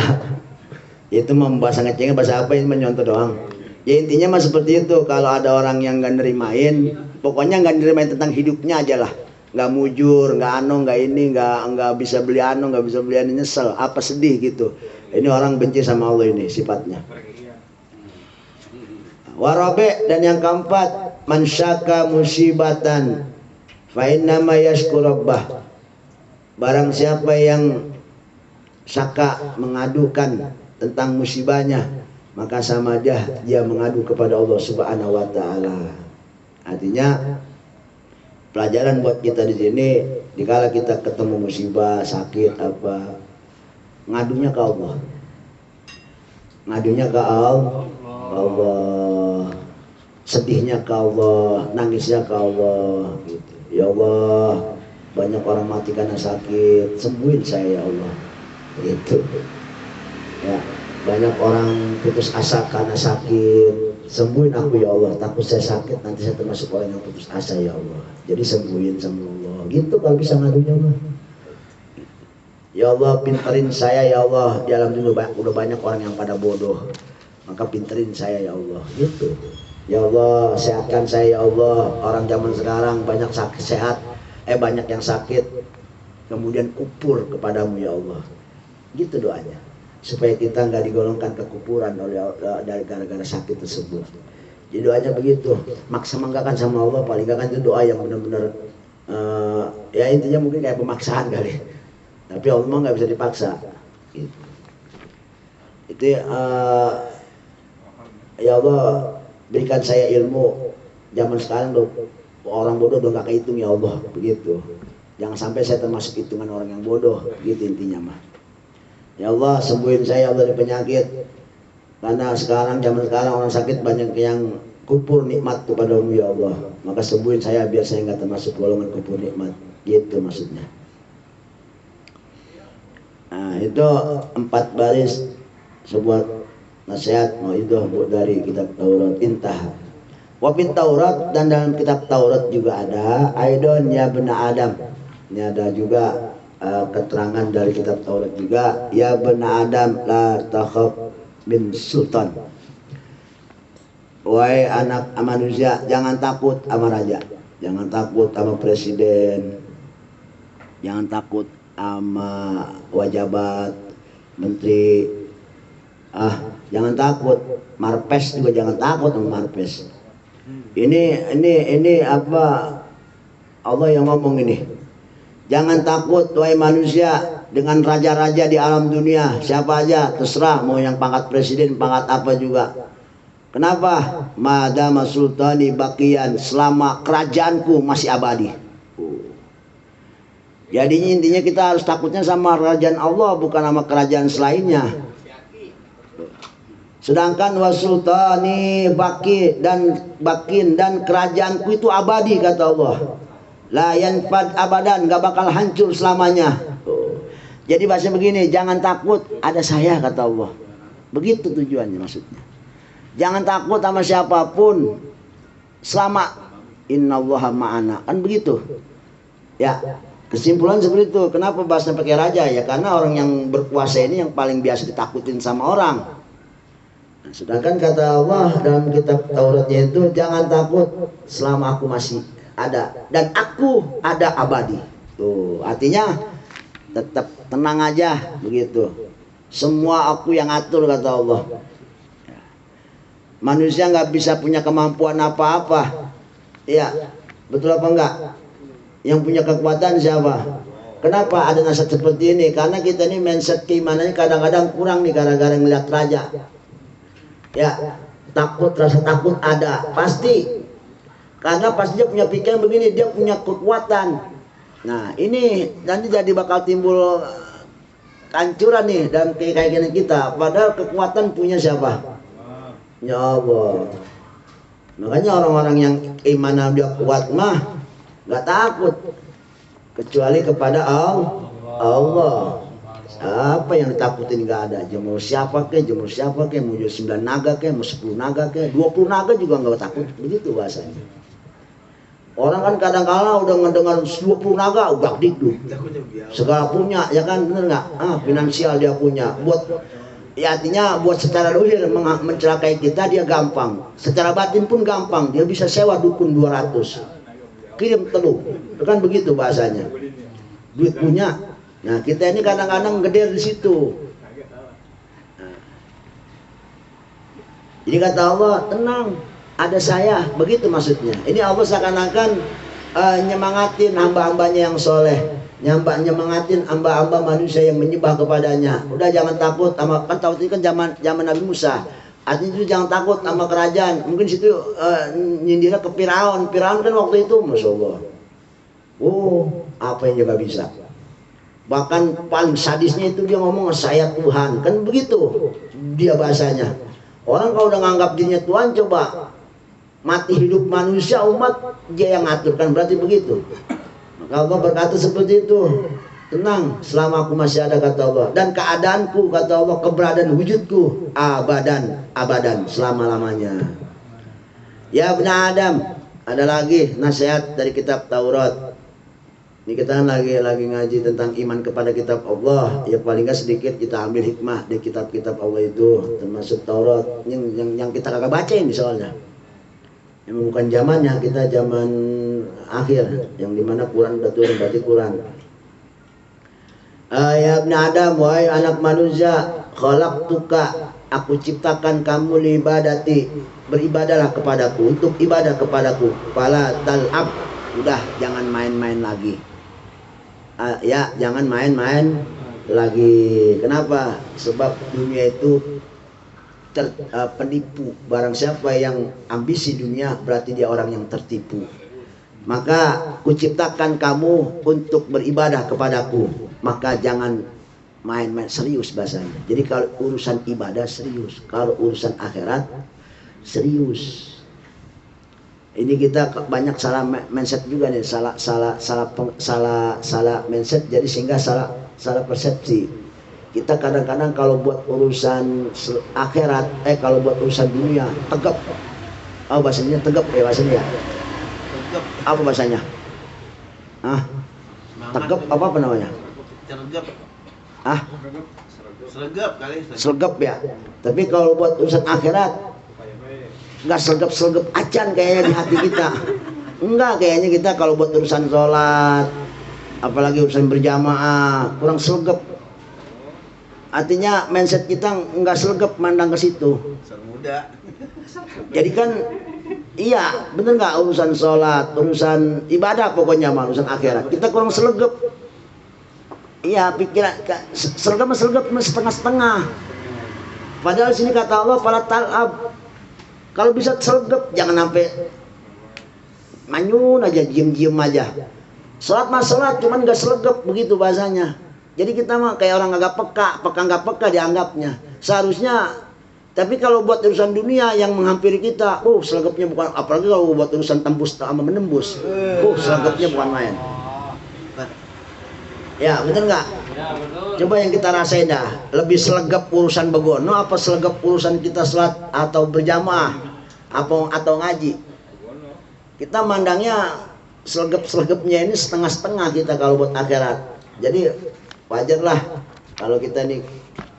Speaker 1: Itu mah bahasa ngecengnya bahasa apa, ini mah nyontoh doang. Ya intinya mah seperti itu. Kalau ada orang yang enggak nerimain, pokoknya enggak nerimain tentang hidupnya aja lah. Enggak mujur, enggak enggak ini, enggak bisa beli enggak bisa beli nyesel, apa sedih gitu. Ini orang benci sama Allah ini sifatnya. Warabe, dan yang keempat, man syaka musibatan fa inna ma yashkur rabbah. Barang siapa yang syaka, mengadukan tentang musibahnya, maka sama aja dia mengadu kepada Allah Subhanahu wa Ta'ala. Artinya pelajaran buat kita di sini, dikala kita ketemu musibah, sakit apa, ngadunya ke Allah. Ngadunya ke Allah. Sedihnya ke Allah, nangisnya ke Allah gitu. Ya Allah, banyak orang mati karena sakit, sembuhin saya ya Allah gitu ya. Banyak orang putus asa karena sakit, sembuhin aku ya Allah, takut saya sakit nanti saya termasuk orang yang putus asa ya Allah, jadi sembuhin sama Allah gitu. Kalau bisa ngadunya mah, ya Allah pinterin saya ya Allah, di alam dunia udah banyak orang yang pada bodoh, maka pinterin saya ya Allah gitu. Ya Allah sehatkan saya ya Allah, orang zaman sekarang banyak sakit sehat, banyak yang sakit kemudian kupur kepadamu ya Allah gitu doanya, supaya kita nggak digolongkan kekupuran dari gara-gara sakit tersebut. Jadi doanya begitu, maksa menggakan sama Allah, paling gak kan itu doa yang benar-benar ya intinya mungkin kayak pemaksaan kali, tapi Allah nggak bisa dipaksa gitu. Itu ya Allah berikan saya ilmu, zaman sekarang orang bodoh udah gak kehitung ya Allah begitu. Jangan sampai saya termasuk hitungan orang yang bodoh gitu intinya mah. Ya Allah sembuhin saya Allah dari penyakit, karena zaman sekarang orang sakit banyak yang kupur nikmat kepadamu ya Allah, maka sembuhin saya biar saya nggak termasuk golongan kupur nikmat gitu maksudnya. Nah, itu 4 baris sebuah nasihat mauidhah dari kitab Taurat. Intah. Wa fit Taurat, dan dalam kitab Taurat juga ada aidon ya bena Adam. Ini ada juga keterangan dari kitab Taurat juga, ya bena Adam la takhaf bin sultan. Wahai anak manusia, jangan takut sama raja, jangan takut sama presiden, jangan takut sama wajabat menteri, jangan takut marpes juga, jangan takut sama marpes. Ini apa Allah yang ngomong ini. Jangan takut wahai manusia dengan raja-raja di alam dunia, siapa aja terserah, mau yang pangkat presiden, pangkat apa juga. Kenapa? Madama sultani baqiyan, selama kerajaanku masih abadi. Jadi intinya kita harus takutnya sama kerajaan Allah, bukan sama kerajaan selainnya. Sedangkan wasultani baki dan bakin, dan kerajaanku itu abadi kata Allah. La yanfad abadan, gak bakal hancur selamanya. Jadi bahasa begini, jangan takut, ada saya kata Allah. Begitu tujuannya maksudnya. Jangan takut sama siapapun selama innallaha ma'ana, kan begitu. Ya, kesimpulan seperti itu. Kenapa bahasnya pakai raja? Ya karena orang yang berkuasa ini yang paling biasa ditakutin sama orang. Sedangkan kata Allah dalam kitab Tauratnya itu, jangan takut selama aku masih ada dan aku ada abadi. Tuh, artinya tetap tenang aja begitu. Semua aku yang atur kata Allah. Manusia nggak bisa punya kemampuan apa-apa. Iya, betul apa enggak? Yang punya kekuatan siapa? Kenapa ada nasihat seperti ini? Karena kita ini mindset keimanannya kadang-kadang kurang nih gara-gara ngeliat raja. Ya, takut, rasa takut ada pasti, karena pasti dia punya pikiran begini, dia punya kekuatan. Nah ini nanti jadi bakal timbul kehancuran nih dalam keyakinan kita. Padahal kekuatan punya siapa? Ya Allah. Makanya orang-orang yang iman dia kuat mah nggak takut kecuali kepada Allah. Apa yang ditakutin nggak ada. Mau siapa ke, mau 9 naga ke, mau 10 naga ke, 20 naga juga nggak takut. Begitu bahasanya. Orang kan kadang-kala udah ngedengar 20 naga udah dikduk. Segala punya, ya kan, bener nggak? Finansial dia punya. Buat ya artinya buat secara dohir mencelakai kita dia gampang. Secara batin pun gampang. Dia bisa sewa dukun 200. Kirim telur. Kan begitu bahasanya. Duit punya. Nah kita ini kadang-kadang gede di situ. Jadi kata Allah, tenang, ada saya, begitu maksudnya. Ini Allah seakan-akan nyemangatin hamba-hambanya yang soleh, nyemangatin hamba-hamba manusia yang menyembah kepadanya. Udah jangan takut sama, kan tahu itu kan zaman Nabi Musa. Artinya itu jangan takut sama kerajaan. Mungkin situ nyindirnya ke Firaun. Firaun kan waktu itu, masya Allah. Apa yang juga bisa. Bahkan paling sadisnya itu dia ngomong saya Tuhan, kan begitu dia bahasanya. Orang kalau udah nganggap dirinya Tuhan, coba mati hidup manusia umat dia yang ngatur, kan berarti begitu. Maka Allah berkata seperti itu, tenang selama aku masih ada kata Allah, dan keadaanku kata Allah, keberadaan wujudku abadan selama-lamanya. Ya benar Adam, ada lagi nasihat dari kitab Taurat. Ini kita lagi ngaji tentang iman kepada kitab Allah. Ya paling nggak sedikit kita ambil hikmah dari kitab-kitab Allah itu, termasuk Taurat yang kita kagak baca ini soalnya. Yang bukan zamannya, kita zaman akhir yang dimana Quran udah turun, berarti Quran. Ya ibn Adam, wahai anak manusia, khalaqtuka, aku ciptakan kamu liibadati, beribadalah kepadaku, untuk ibadah kepadaku. Fala tal'ab, udah jangan main-main lagi. Ya jangan main-main lagi. Kenapa? Sebab dunia itu penipu. Barang siapa yang ambisi dunia berarti dia orang yang tertipu. Maka kuciptakan kamu untuk beribadah kepadaku, maka jangan main-main, serius bahasanya. Jadi kalau urusan ibadah serius, kalau urusan akhirat serius. Ini kita banyak salah mindset juga nih, salah mindset, jadi sehingga salah persepsi. Kita kadang-kadang kalau buat urusan akhirat, kalau buat urusan dunia tegap. Oh, bahasanya tegap ya bahasanya.
Speaker 2: Sergap.
Speaker 1: Apa bahasanya? Tegap apa namanya?
Speaker 2: Sergap. Sergap kali.
Speaker 1: Sergap ya. Tapi kalau buat urusan akhirat nggak sergap-sergap acan kayaknya di hati kita. Enggak, kayaknya kita kalau buat urusan sholat, apalagi urusan berjamaah, kurang sergap. Artinya mindset kita nggak sergap mandang ke situ.
Speaker 2: Muda.
Speaker 1: Jadi kan iya, bener nggak, urusan sholat, urusan ibadah, pokoknya mah urusan akhirat kita kurang sergap. Iya, pikiran sergap setengah-setengah. Padahal sini kata Allah, fala tal'ab. Kalau bisa sergap, jangan sampai manyun aja, diem-diem aja. Sholat mah sholat, cuman nggak sergap, begitu bahasanya. Jadi kita mah kayak orang agak peka nggak peka dianggapnya. Seharusnya, tapi kalau buat urusan dunia yang menghampiri kita, sergapnya bukan, apalagi kalau buat urusan tembus sama menembus, sergapnya bukan main. Ya, bener nggak?
Speaker 3: Ya, betul.
Speaker 1: Coba yang kita rasain dah, lebih selegap urusan begono apa selegap urusan kita sholat atau berjamaah atau ngaji? Kita mandangnya selegap-selegapnya ini setengah-setengah kita kalau buat akhirat. Jadi wajarlah kalau kita ini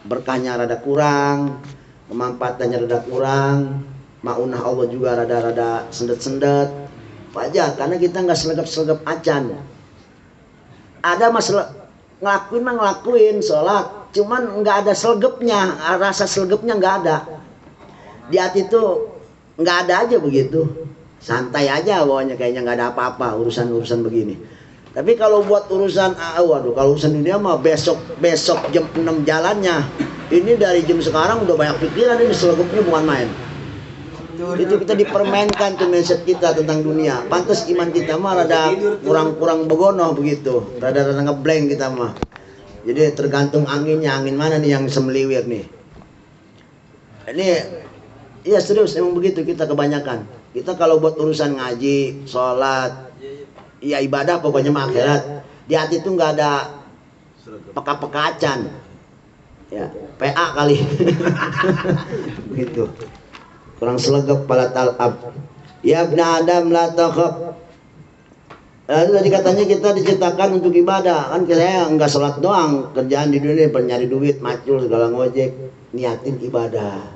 Speaker 1: berkahnya rada kurang, kemanfaatannya rada kurang, maunah Allah juga rada-rada sendet-sendet. Wajar karena kita nggak selegap-selegap acan. Ada masalah ngelakuin sholat, cuman nggak ada selegapnya, rasa selegapnya nggak ada. Di hati itu nggak ada aja begitu, santai aja bawahnya, kayaknya nggak ada apa-apa urusan begini. Tapi kalau buat urusan, waduh, kalau urusan dunia mah besok jam 6 jalannya. Ini dari jam sekarang udah banyak pikiran, ini selegapnya bukan main. Itu kita dipermainkan tuh mindset kita tentang dunia. Pantas iman kita mah rada kurang begono begitu, rada ngeblank kita mah. Jadi tergantung anginnya, angin mana nih yang semeliwir nih. Ini iya serius, emang begitu kita kebanyakan. Kita kalau buat urusan ngaji, sholat, ya ibadah pokoknya mah akhirat, di hati itu nggak ada peka-pekacan. Ya, PA kali. Gitu. Kurang selegap pala tal'ab. Ya ibn Adam la takhaf. Lalu tadi katanya kita diciptakan untuk ibadah. Kan saya enggak sholat doang, kerjaan di dunia nyari duit, macul segala ngojek, niatin ibadah.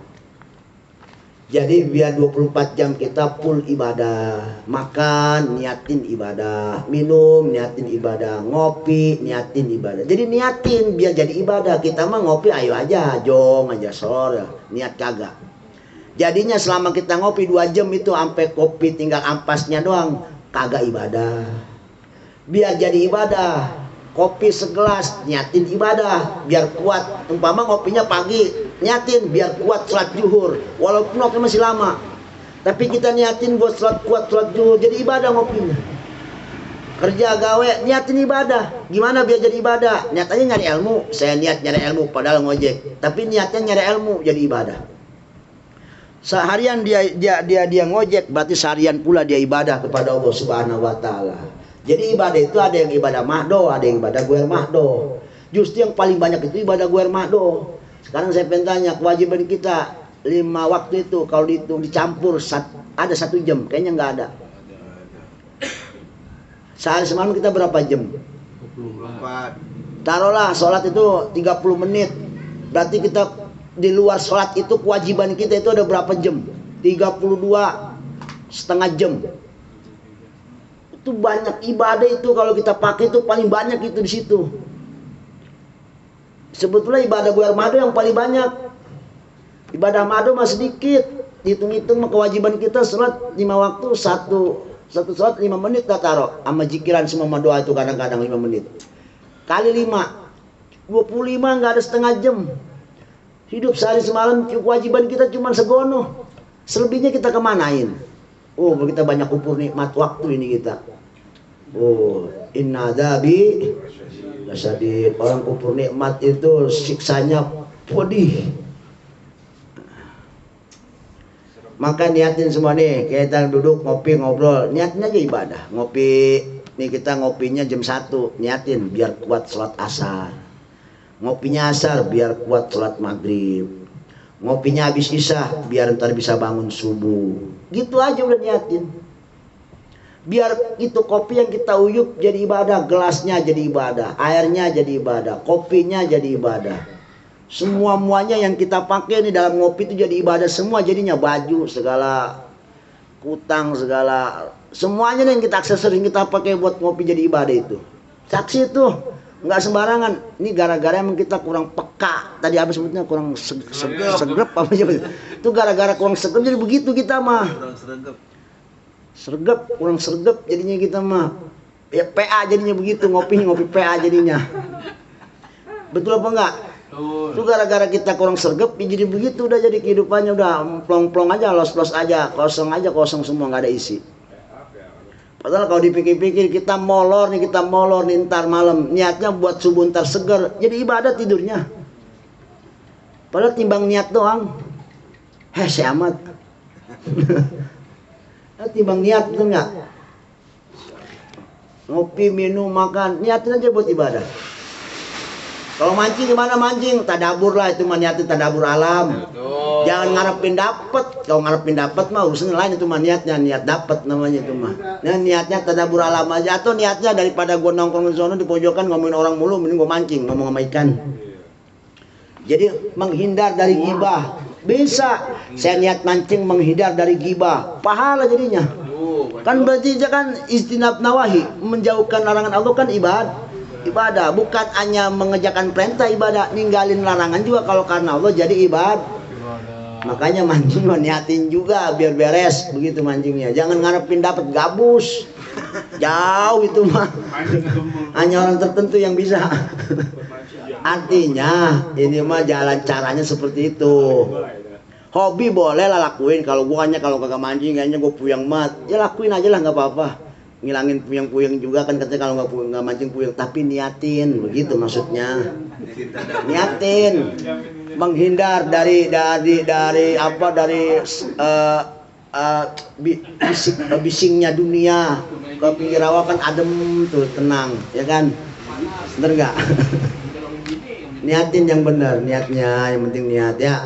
Speaker 1: Jadi biar 24 jam kita full ibadah. Makan niatin ibadah, minum niatin ibadah, ngopi niatin ibadah. Jadi niatin biar jadi ibadah. Kita mah ngopi ayo aja, jong aja sore, niat kagak. Jadinya selama kita ngopi 2 jam itu sampai kopi tinggal ampasnya doang, kagak ibadah. Biar jadi ibadah, kopi segelas niatin ibadah biar kuat. Umpama ngopinya pagi, niatin biar kuat sholat zuhur, walaupun waktu masih lama. Tapi kita niatin buat sholat kuat sholat zuhur, jadi ibadah ngopinya. Kerja gawe niatin ibadah. Gimana biar jadi ibadah? Niatnya nyari ilmu, saya niat nyari ilmu padahal ngojek. Tapi niatnya nyari ilmu jadi ibadah. Seharian dia ngojek, berarti seharian pula dia ibadah kepada Allah Subhanahu wa taala. Jadi ibadah itu ada yang ibadah mahdo, ada yang ibadah guer mahdo. Justru yang paling banyak itu ibadah guer mahdo. Sekarang saya pengen tanya, kewajiban kita 5 waktu itu kalau dicampur ada 1 jam, kayaknya nggak ada. Sehari semalam kita berapa jam?
Speaker 2: 24.
Speaker 1: Taruhlah sholat itu 30 menit. Berarti kita di luar sholat itu kewajiban kita itu ada berapa jam? 32,5 jam. Itu banyak ibadah itu kalau kita pakai itu paling banyak itu di situ. Sebetulnya ibadah guer madu yang paling banyak. Ibadah madu mah sedikit. Hitung-hitung mah kewajiban kita sholat 5 waktu, satu sholat 5 menit dah taruh. Sama jikiran semua doa itu kadang-kadang 5 menit. Kali 5, 25 nggak ada setengah jam. Hidup sehari semalam kewajiban kita cuma segono. Selebihnya kita kemanain? Oh, kita banyak ukur nikmat waktu ini kita. Oh, inna adzabi lasyadid. Orang ukur nikmat itu siksanya pedih. Maka niatin semua nih, kita duduk ngopi ngobrol, niatnya aja ibadah. Ngopi, nih kita ngopinya jam 1, niatin biar kuat sholat asar. Ngopinya asar biar kuat sholat maghrib. Ngopinya habis isya biar ntar bisa bangun subuh. Gitu aja udah niatin. Biar itu kopi yang kita uyup jadi ibadah, gelasnya jadi ibadah, airnya jadi ibadah, kopinya jadi ibadah. Semua-muanya yang kita pakai nih dalam ngopi itu jadi ibadah semua jadinya, baju, segala kutang, segala semuanya yang kita aksesoris kita pakai buat ngopi jadi ibadah itu. Saksi itu nggak sembarangan. Ini gara-gara emang kita kurang peka. Tadi apa sebutnya kurang segrep apa aja. Itu gara-gara kurang segrep jadi begitu kita mah. Kurang sergap jadinya kita mah. Ya PA jadinya begitu, ngopi PA jadinya. Betul apa enggak? Itu gara-gara kita kurang sergap jadi begitu, udah jadi kehidupannya udah plong-plong aja, los-los aja, kosong semua, nggak ada isi. Padahal kalau dipikir-pikir kita molor nih ntar malam, niatnya buat subuh ntar seger, jadi ibadah tidurnya. Padahal timbang niat doang, amat. Timbang niat betul nggak? Ngopi, minum, makan, niatin aja buat ibadah. Kalau mancing gimana mancing? Tadabur lah, itu mah niatin tadabur alam. Jangan ngarepin dapet. Kalau ngarepin dapet mah urusan lain, itu mah niatnya, niat dapet namanya itu mah. Nah, niatnya tadabur alam aja. Atau niatnya daripada gua nongkrong di sana di pojokan ngomongin orang mulu, mending gua mancing, ngomong sama ikan. Jadi menghindar dari gibah. Bisa. Saya niat mancing menghindar dari gibah. Pahala jadinya. Kan berarti kan istinab nawahi, menjauhkan larangan Allah kan ibadah, bukan hanya mengerjakan perintah ibadah, ninggalin larangan juga kalau karena Allah jadi ibadah. Makanya mancing niatin juga biar beres begitu mancingnya. Jangan ngarepin dapat gabus. Jauh itu mah. Hanya orang tertentu yang bisa. Artinya ini mah jalan caranya seperti itu. Hobi boleh lah lakuin. Kalau gua hanya kalau kagak mancing kayaknya gua puyeng mat. Ya lakuin aja lah nggak apa-apa. Ngilangin puyeng-puyeng juga kan katanya kalau nggak mancing puyeng, tapi niatin begitu maksudnya. Niatin menghindar dari bisingnya dunia. Kalau pikir awal kan adem tuh, tenang ya kan, bener nggak? Niatin yang benar, niatnya yang penting niat ya.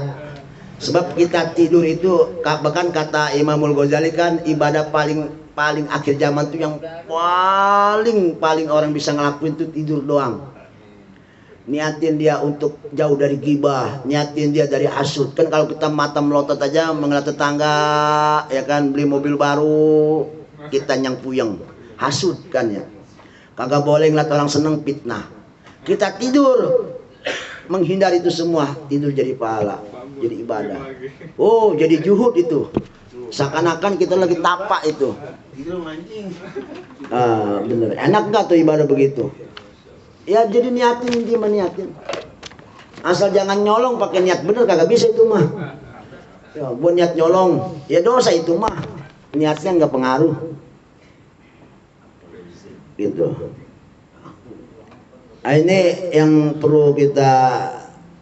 Speaker 1: Sebab kita tidur itu bahkan kata Imamul Ghazali kan ibadah paling akhir zaman tuh yang paling orang bisa ngelakuin tuh tidur doang. Niatin dia untuk jauh dari gibah, niatin dia dari hasud. Kan kalau kita mata melotot aja mengeliat tetangga ya kan beli mobil baru, kita yang puyeng, hasud kan ya. Kagak boleh ngeliat orang seneng, fitnah. Kita tidur menghindar itu semua, tidur jadi pahala, jadi ibadah. Oh, jadi juhud itu. Seakan-akan kita lagi tapak itu. Bener. Enak nggak tuh ibadah begitu? Ya jadi niatin, dia niatin. Asal jangan nyolong pakai niat bener, kagak bisa itu mah. Ya, buat niat nyolong, ya dosa itu mah. Niatnya nggak pengaruh. Gitu. Nah, ini yang perlu kita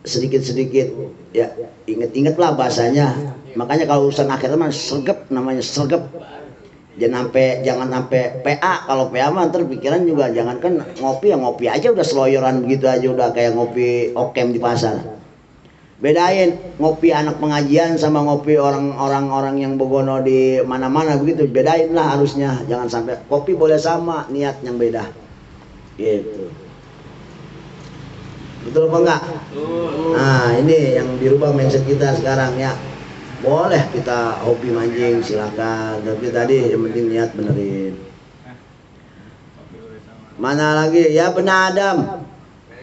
Speaker 1: sedikit-sedikit ya inget-inget lah bahasanya. Makanya kalau urusan akhirat mah sergap, namanya sergap. Jangan sampai PA. Kalau PA mah ntar pikiran juga jangankan ngopi ya ngopi aja udah seloyoran begitu aja udah kayak ngopi okem di pasar. Bedain ngopi anak pengajian sama ngopi orang yang begono di mana-mana begitu. Bedain lah harusnya. Jangan sampai kopi boleh sama, niat yang beda. Gitu. Betul apa enggak? Nah, ini yang dirubah mindset kita sekarang ya. Boleh kita hobi mancing silakan, tapi tadi yang penting niat benerin. Mana lagi? Ya benar Adam.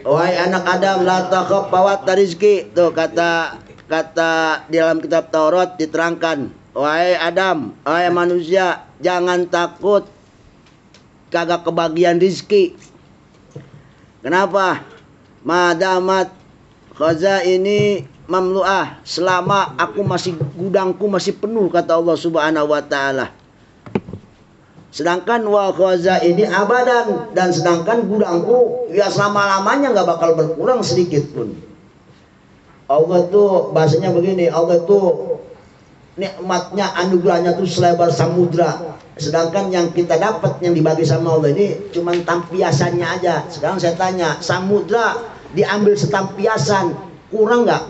Speaker 1: Wahai anak Adam, la takhaf fawat rizki. Tuh kata di dalam kitab Taurat diterangkan. Wahai Adam, wahai manusia, jangan takut kagak kebagian rizki. Kenapa? Madamat khaza ini mamluah, selama gudangku masih penuh kata Allah Subhanahu wa taala. Sedangkan wa khaza ini abadan, dan sedangkan gudangku ya selama-lamanya nggak bakal berkurang sedikit pun. Allah tuh bahasanya begini, Allah tuh nikmatnya, anugerahnya tuh selebar samudra. Sedangkan yang kita dapat yang dibagi sama Allah ini cuman tampiasannya aja. Sekarang saya tanya, samudra diambil setampiasan, kurang nggak?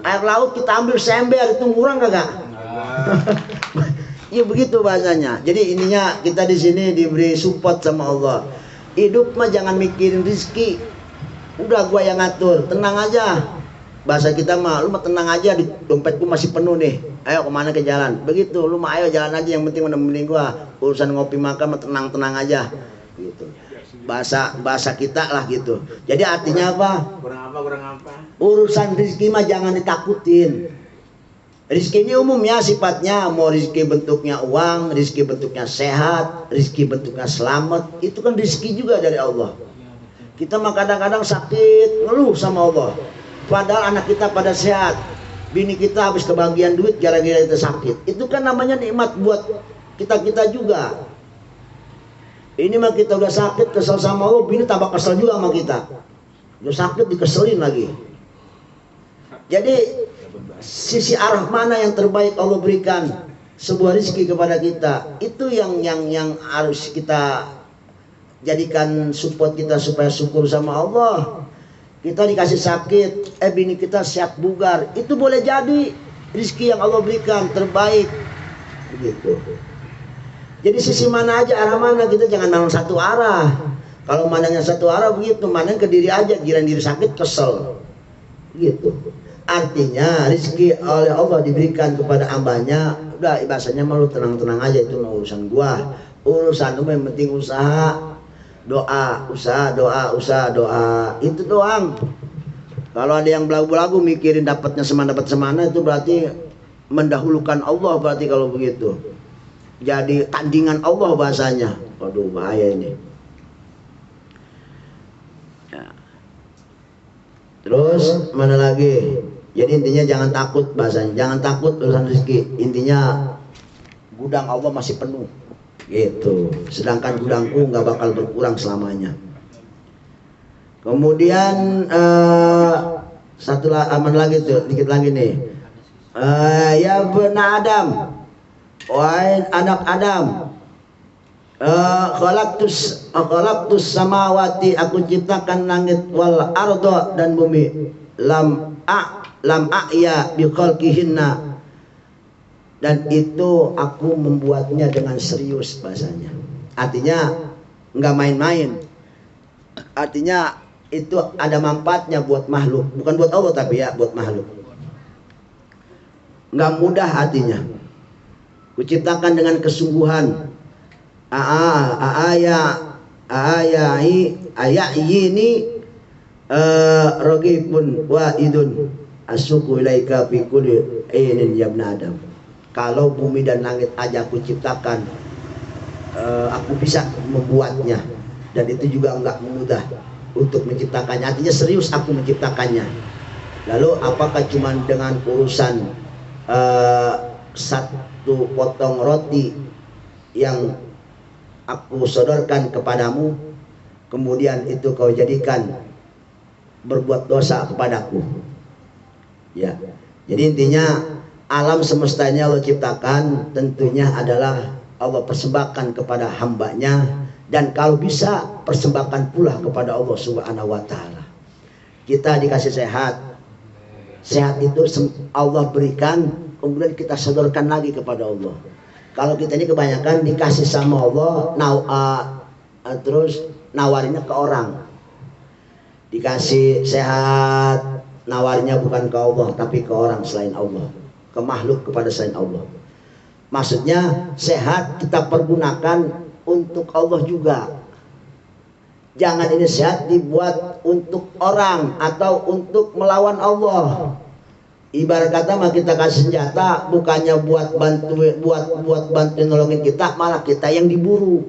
Speaker 1: Air laut kita ambil seember, itu kurang nggak? Ya begitu bahasanya. Jadi intinya kita di sini diberi support sama Allah. Hidup mah jangan mikirin rezeki. Udah gua yang ngatur, tenang aja. Bahasa kita mah, lu mah tenang aja, di dompetku masih penuh nih. Ayo kemana ke jalan? Begitu, lu mah ayo jalan aja, yang penting menemenin gua. Urusan ngopi makan mah tenang-tenang aja. Gitu. Bahasa kita lah gitu. Jadi artinya apa?
Speaker 2: Kurang apa?
Speaker 1: Urusan rezeki mah jangan ditakutin. Rezeki ini umum ya sifatnya, mau rezeki bentuknya uang, rezeki bentuknya sehat, rezeki bentuknya selamat, itu kan rezeki juga dari Allah. Kita mah kadang-kadang sakit, ngeluh sama Allah. Padahal anak kita pada sehat, bini kita habis kebagian duit gara-gara itu sakit. Itu kan namanya nikmat buat kita-kita juga. Ini mah kita udah sakit, kesel sama Allah, bini tambah kesel juga sama kita. Udah sakit dikeselin lagi. Jadi sisi arah mana yang terbaik Allah berikan sebuah rezeki kepada kita, itu yang harus kita jadikan support kita supaya syukur sama Allah. Kita dikasih sakit, bini kita sehat bugar, itu boleh jadi rezeki yang Allah berikan terbaik, begitu. Jadi sisi mana aja, arah mana, kita jangan mandang satu arah. Kalau mandangnya satu arah begitu, mandang ke diri aja, giliran diri sakit kesel, gitu. Artinya rezeki oleh Allah diberikan kepada hambanya, udah bahasanya malu tenang-tenang aja, itu mau urusan gua. Urusan lu yang penting usaha, doa, itu doang. Kalau ada yang belagu-belagu mikirin dapatnya semana dapat semana, itu berarti mendahulukan Allah, berarti kalau begitu. Jadi tandingan Allah bahasanya. Waduh, bahaya ini. Ya. Terus mana lagi? Jadi intinya jangan takut bahasanya, jangan takut urusan rezeki. Intinya gudang Allah masih penuh, gitu. Sedangkan gudangku nggak bakal berkurang selamanya. Kemudian satu aman lagi tuh, dikit lagi nih. Ya benar Adam, wahai anak Adam, khalaqtus samawati, aku ciptakan langit wal ardo dan bumi, lam a'ya bi khalqihinna, dan itu aku membuatnya dengan serius bahasanya. Artinya nggak main-main. Artinya itu ada manfaatnya buat makhluk, bukan buat Allah tapi ya buat makhluk. Nggak mudah artinya. Kuciptakan dengan kesungguhan. Ini ragibun wa idun asyuku ilaika fi kulli ainin ya ibn Adam. Kalau bumi dan langit aja aku ciptakan, aku bisa membuatnya, dan itu juga enggak mudah untuk menciptakannya. Artinya serius aku menciptakannya. Lalu apakah cuma dengan urusan satu potong roti yang aku sodorkan kepadamu, kemudian itu kau jadikan berbuat dosa kepadaku? Ya, jadi intinya alam semestanya Allah ciptakan tentunya adalah Allah persembahkan kepada hambanya, dan kalau bisa persembahkan pula kepada Allah Subhanahu wa Ta'ala. Kita dikasih sehat, sehat itu Allah berikan, kemudian kita sodorkan lagi kepada Allah. Kalau kita ini kebanyakan dikasih sama Allah, terus nawarinnya ke orang. Dikasih sehat, nawarnya bukan ke Allah tapi ke orang selain Allah, ke makhluk kepada selain Allah. Maksudnya sehat kita pergunakan untuk Allah juga. Jangan ini sehat dibuat untuk orang atau untuk melawan Allah. Ibarat kata mah kita kasih senjata bukannya buat bantu nolongin kita, malah kita yang diburu.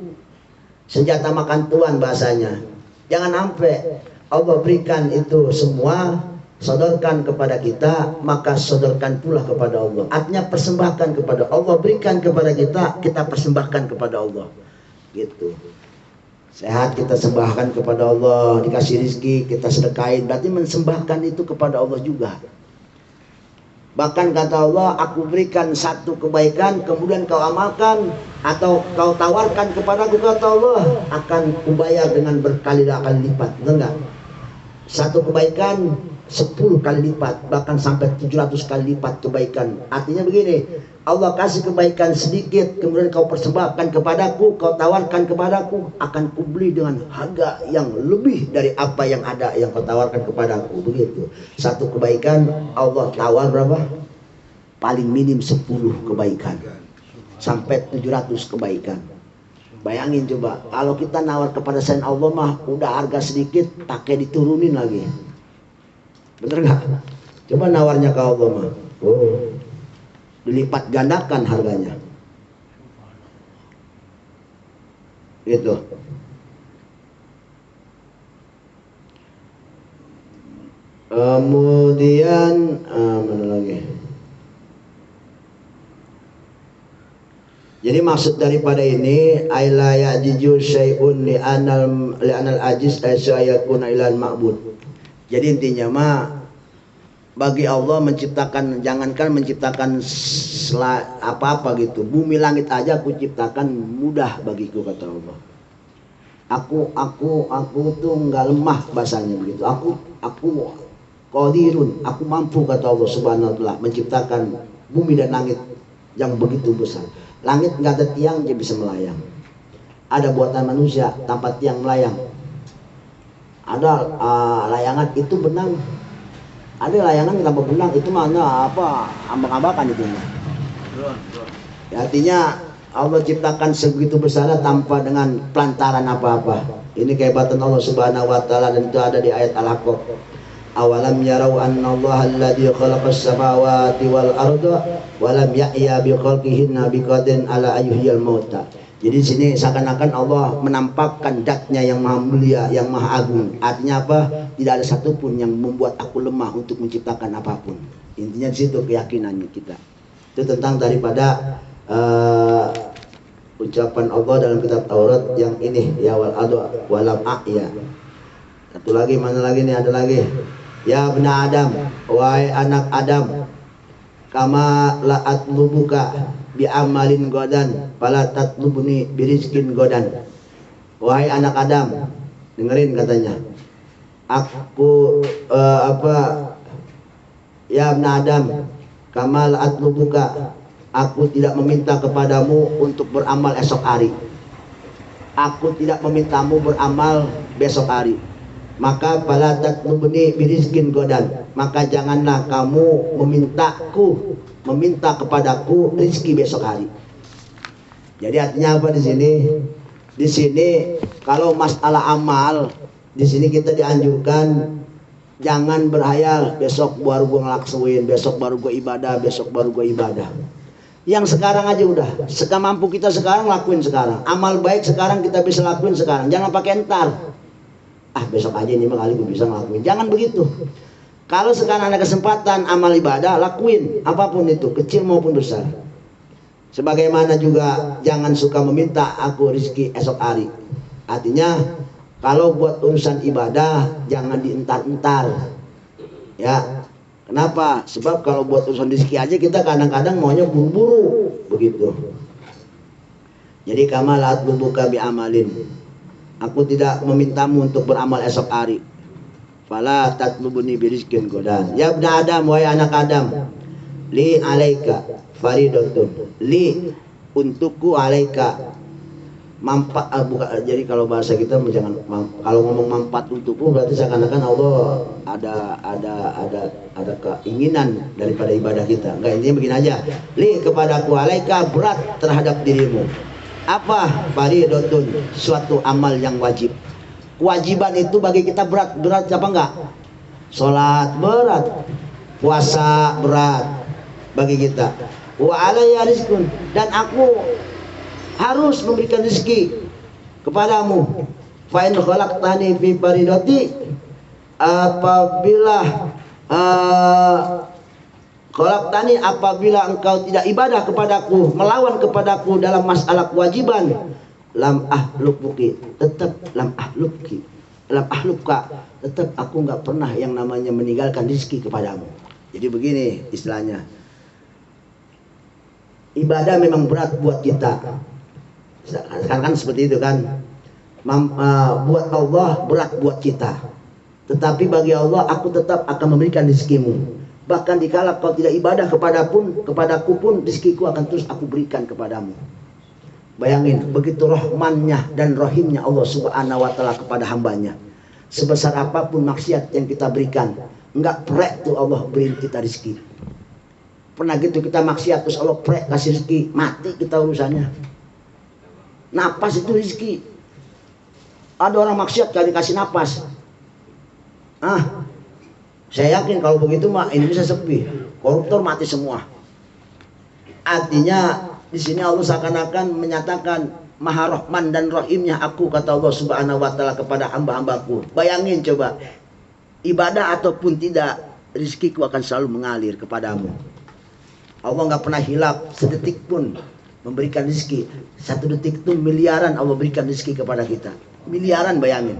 Speaker 1: Senjata makan tuan bahasanya. Jangan sampai Allah berikan itu semua, sodorkan kepada kita, maka sodorkan pula kepada Allah. Artinya persembahkan kepada Allah, berikan kepada kita, kita persembahkan kepada Allah, gitu. Sehat kita sembahkan kepada Allah, dikasih rezeki kita sedekahin, berarti mensembahkan itu kepada Allah juga. Bahkan kata Allah, aku berikan satu kebaikan kemudian kau amalkan atau kau tawarkan kepadaku, kata Allah, akan kubayar dengan berkali-kali lipat. Betul enggak? Satu kebaikan 10 kali lipat, bahkan sampai 700 kali lipat kebaikan. Artinya begini, Allah kasih kebaikan sedikit, kemudian kau persembahkan kepadaku, kau tawarkan kepadaku, akan kubeli dengan harga yang lebih dari apa yang ada yang kau tawarkan kepadaku. Begitu. Satu kebaikan Allah tawar berapa? Paling minim 10 kebaikan sampai 700 kebaikan. Bayangin coba, kalau kita nawar kepada selain Allah mah udah harga sedikit, pakai diturunin lagi. Bener gak? Coba nawarnya ke Allah mah, oh, dilipat gandakan harganya. Gitu. Kemudian mana lagi? Jadi maksud daripada ini aila ya'jiju syai'un li'anal ajiz asyayakuna ilal ma'bud. Jadi intinya mah bagi Allah menciptakan, jangankan menciptakan apa-apa gitu, bumi langit aja aku ciptakan mudah bagiku, kata Allah. Aku tuh nggak lemah bahasanya begitu. Aku qadirun, aku mampu, kata Allah Subhanahu wa ta'ala, menciptakan bumi dan langit yang begitu besar. Langit nggak ada tiang dia bisa melayang. Ada buatan manusia tanpa tiang melayang. Ada layangan itu benang. Ada layangan tanpa benang, itu mana apa ambak-ambakan itu. Ya, artinya Allah ciptakan sebegitu besar tanpa dengan pelantaran apa-apa. Ini kehebatan Allah Subhanahu wa ta'ala, dan itu ada di ayat Al-Haqqah. Awalam yarau anna Allah alladhi khalaqas samawati wal arda wa lam ya'ya bi khalqihinna biqadrin ala ayyuhil mauta. Jadi di sini seakan-akan Allah menampakkan zatnya yang maha mulia, yang maha agung. Artinya apa? Tidak ada satupun yang membuat aku lemah untuk menciptakan apapun. Intinya di situ keyakinannya kita. Itu tentang daripada ucapan Allah dalam kitab Taurat yang ini, ya wal adwa walam a'ya. Satu lagi, mana lagi nih, ada lagi. Ya bna Adam, wahai anak Adam, kama la atlubuka bi amalin godan fala tatlubuni birizkin godan. Wahai anak Adam, dengerin katanya. Aku ya bna Adam, kama la atlubuka, aku tidak meminta kepadamu untuk beramal esok hari. Aku tidak memintamu beramal besok hari. Maka fala tatlubni birizkin godan, maka janganlah kamu meminta kepadaku rezeki besok hari. Jadi artinya apa di sini? Di sini kalau masalah amal, di sini kita dianjurkan jangan berhayal besok baru gue ngelaksuin, besok baru gue ibadah, besok baru gue ibadah. Yang sekarang aja udah, sekamampu kita sekarang lakuin sekarang. Amal baik sekarang kita bisa lakuin sekarang. Jangan pakai entar. Besok aja ini mah kali gue bisa ngelakuin. Jangan begitu. Kalau sekarang ada kesempatan amal ibadah, lakuin apapun itu, kecil maupun besar. Sebagaimana juga jangan suka meminta aku rezeki esok hari. Artinya kalau buat urusan ibadah jangan dientar-entar. Ya. Kenapa? Sebab kalau buat urusan rezeki aja kita kadang-kadang maunya buru-buru begitu. Jadi kama la atlubuka bi amalin. Aku tidak memintamu untuk beramal esok hari. Fala tatlubuni birizkin godan. Ya bna Adam, wahai anak Adam, li alaika faridotun. Li untukku alaika manfaat. Jadi kalau bahasa kita jangan, kalau ngomong manfaat untukku berarti seakan-akan Allah ada keinginan daripada ibadah kita. Enggak, intinya begini aja. Li kepadaku alaika, berat terhadap dirimu. Apa? Faridotun, suatu amal yang wajib. Kewajiban itu bagi kita berat apa enggak? Sholat berat, puasa berat bagi kita. Wa alayya rizqun, dan aku harus memberikan rezeki kepadamu. Fa in khalaqtani fi faridati, apabila engkau tidak ibadah kepadaku, melawan kepadaku dalam masalah kewajiban, lam ahluki, tetap tetap aku nggak pernah yang namanya meninggalkan rezeki kepadamu. Jadi begini istilahnya, ibadah memang berat buat kita. Sekarang kan seperti itu kan, buat Allah berat buat kita. Tetapi bagi Allah aku tetap akan memberikan rezekimu. Bahkan dikala kau tidak ibadah kepadaku pun rezekiku akan terus aku berikan kepadamu. Bayangin, begitu rahmannya dan rahimnya Allah subhanahu wa ta'ala kepada hambanya. Sebesar apapun maksiat yang kita berikan, enggak prek tuh Allah beri kita rezeki. Pernah gitu kita maksiat terus Allah prek kasih rezeki, mati kita urusannya. Napas itu rezeki. Ada orang maksiat kali kasih napas. Saya yakin kalau begitu mah Indonesia sepi, koruptor mati semua. Artinya di sini Allah seakan-akan menyatakan Maha Rahman dan Rahimnya aku, kata Allah subhanahu wa ta'ala kepada hamba-hambaku. Bayangin coba, ibadah ataupun tidak, rezekiku akan selalu mengalir kepadamu. Allah nggak pernah hilap sedetik pun memberikan rezeki. Satu detik itu miliaran Allah berikan rezeki kepada kita. Miliaran, bayangin.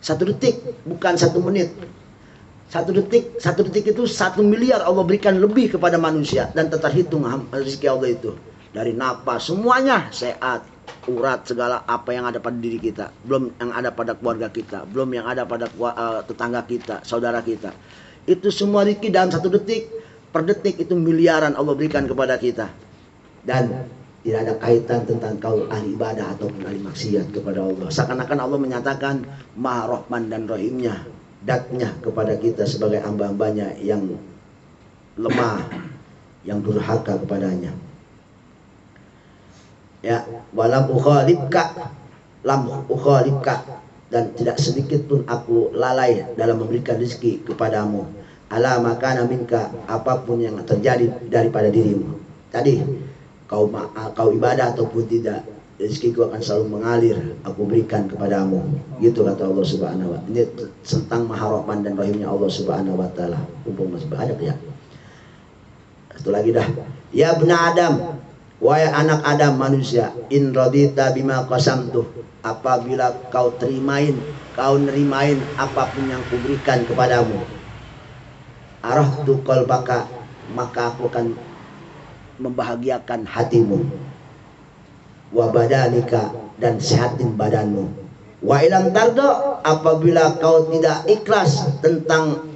Speaker 1: Satu detik, bukan 1 menit. Satu detik itu 1 miliar Allah berikan lebih kepada manusia. Dan terhitung rezeki Allah itu. Dari napas, semuanya sehat, urat, segala apa yang ada pada diri kita. Belum yang ada pada keluarga kita. Belum yang ada pada tetangga kita, saudara kita. Itu semua rezeki dalam 1 detik. Per detik itu miliaran Allah berikan kepada kita. Dan tidak ada kaitan tentang kau ahli ibadah ataupun ahli maksiat kepada Allah. Seakan-akan Allah menyatakan Maha Rahman dan Rahimnya, datnya kepada kita sebagai hamba-hambanya yang lemah, yang durhaka kepadanya. Ya, walam ukhalibka, dan tidak sedikit pun aku lalai dalam memberikan rezeki kepadamu. Ala makana minka, apapun yang terjadi daripada dirimu. Tadi kau ibadah ataupun tidak, rezekiku akan selalu mengalir, aku berikan kepadamu. Gitu kata Allah subhanahu wa ta'ala. Ini tentang Maha Rahman dan Rahimnya Allah subhanahu wa ta'ala. Mumpung masih banyak ya. Satu lagi dah. Ya bna Adam, wahai anak Adam manusia, in radita bima qasamtuh, apabila kau nerimain apapun yang kuberikan kepadamu, arahtu qalbaka, maka aku akan membahagiakan hatimu, wa badanika, dan sehatin badanmu. Wa ilam tardo, apabila kau tidak ikhlas tentang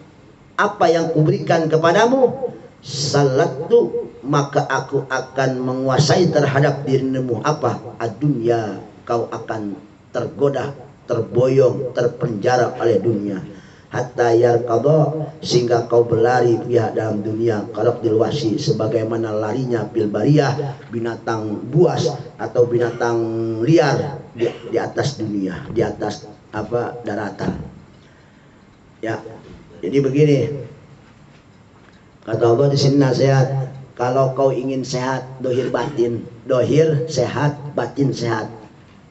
Speaker 1: apa yang kuberikan kepadamu, salatu, maka aku akan menguasai terhadap dirimu apa? Ad-dunya, kau akan tergoda, terboyong, terpenjara oleh dunia. Hatta yarqadha, sehingga kau berlari pihak dalam dunia, qalaq dilwasi, sebagaimana larinya pilbariyah, binatang buas atau binatang liar di atas dunia, di atas daratan. Ya, jadi begini. Kata Allah di sini nasihat, kalau kau ingin sehat dohir batin, dohir sehat, batin sehat,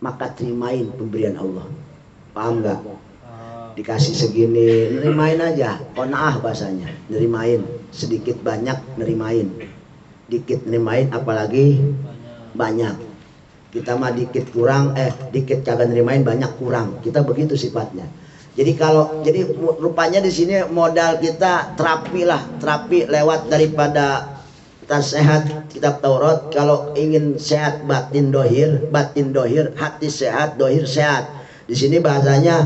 Speaker 1: maka terimain pemberian Allah. Paham nggak? Dikasih segini, nerimain aja. Qanaah bahasanya, nerimain. Sedikit banyak nerimain, dikit nerimain, apalagi banyak. Kita mah dikit kurang, dikit kagak nerimain, banyak kurang. Kita begitu sifatnya. Jadi rupanya di sini modal kita terapi lewat daripada tas sehat kitab Taurat. Kalau ingin sehat batin dohir, hati sehat, dohir sehat. Di sini bahasanya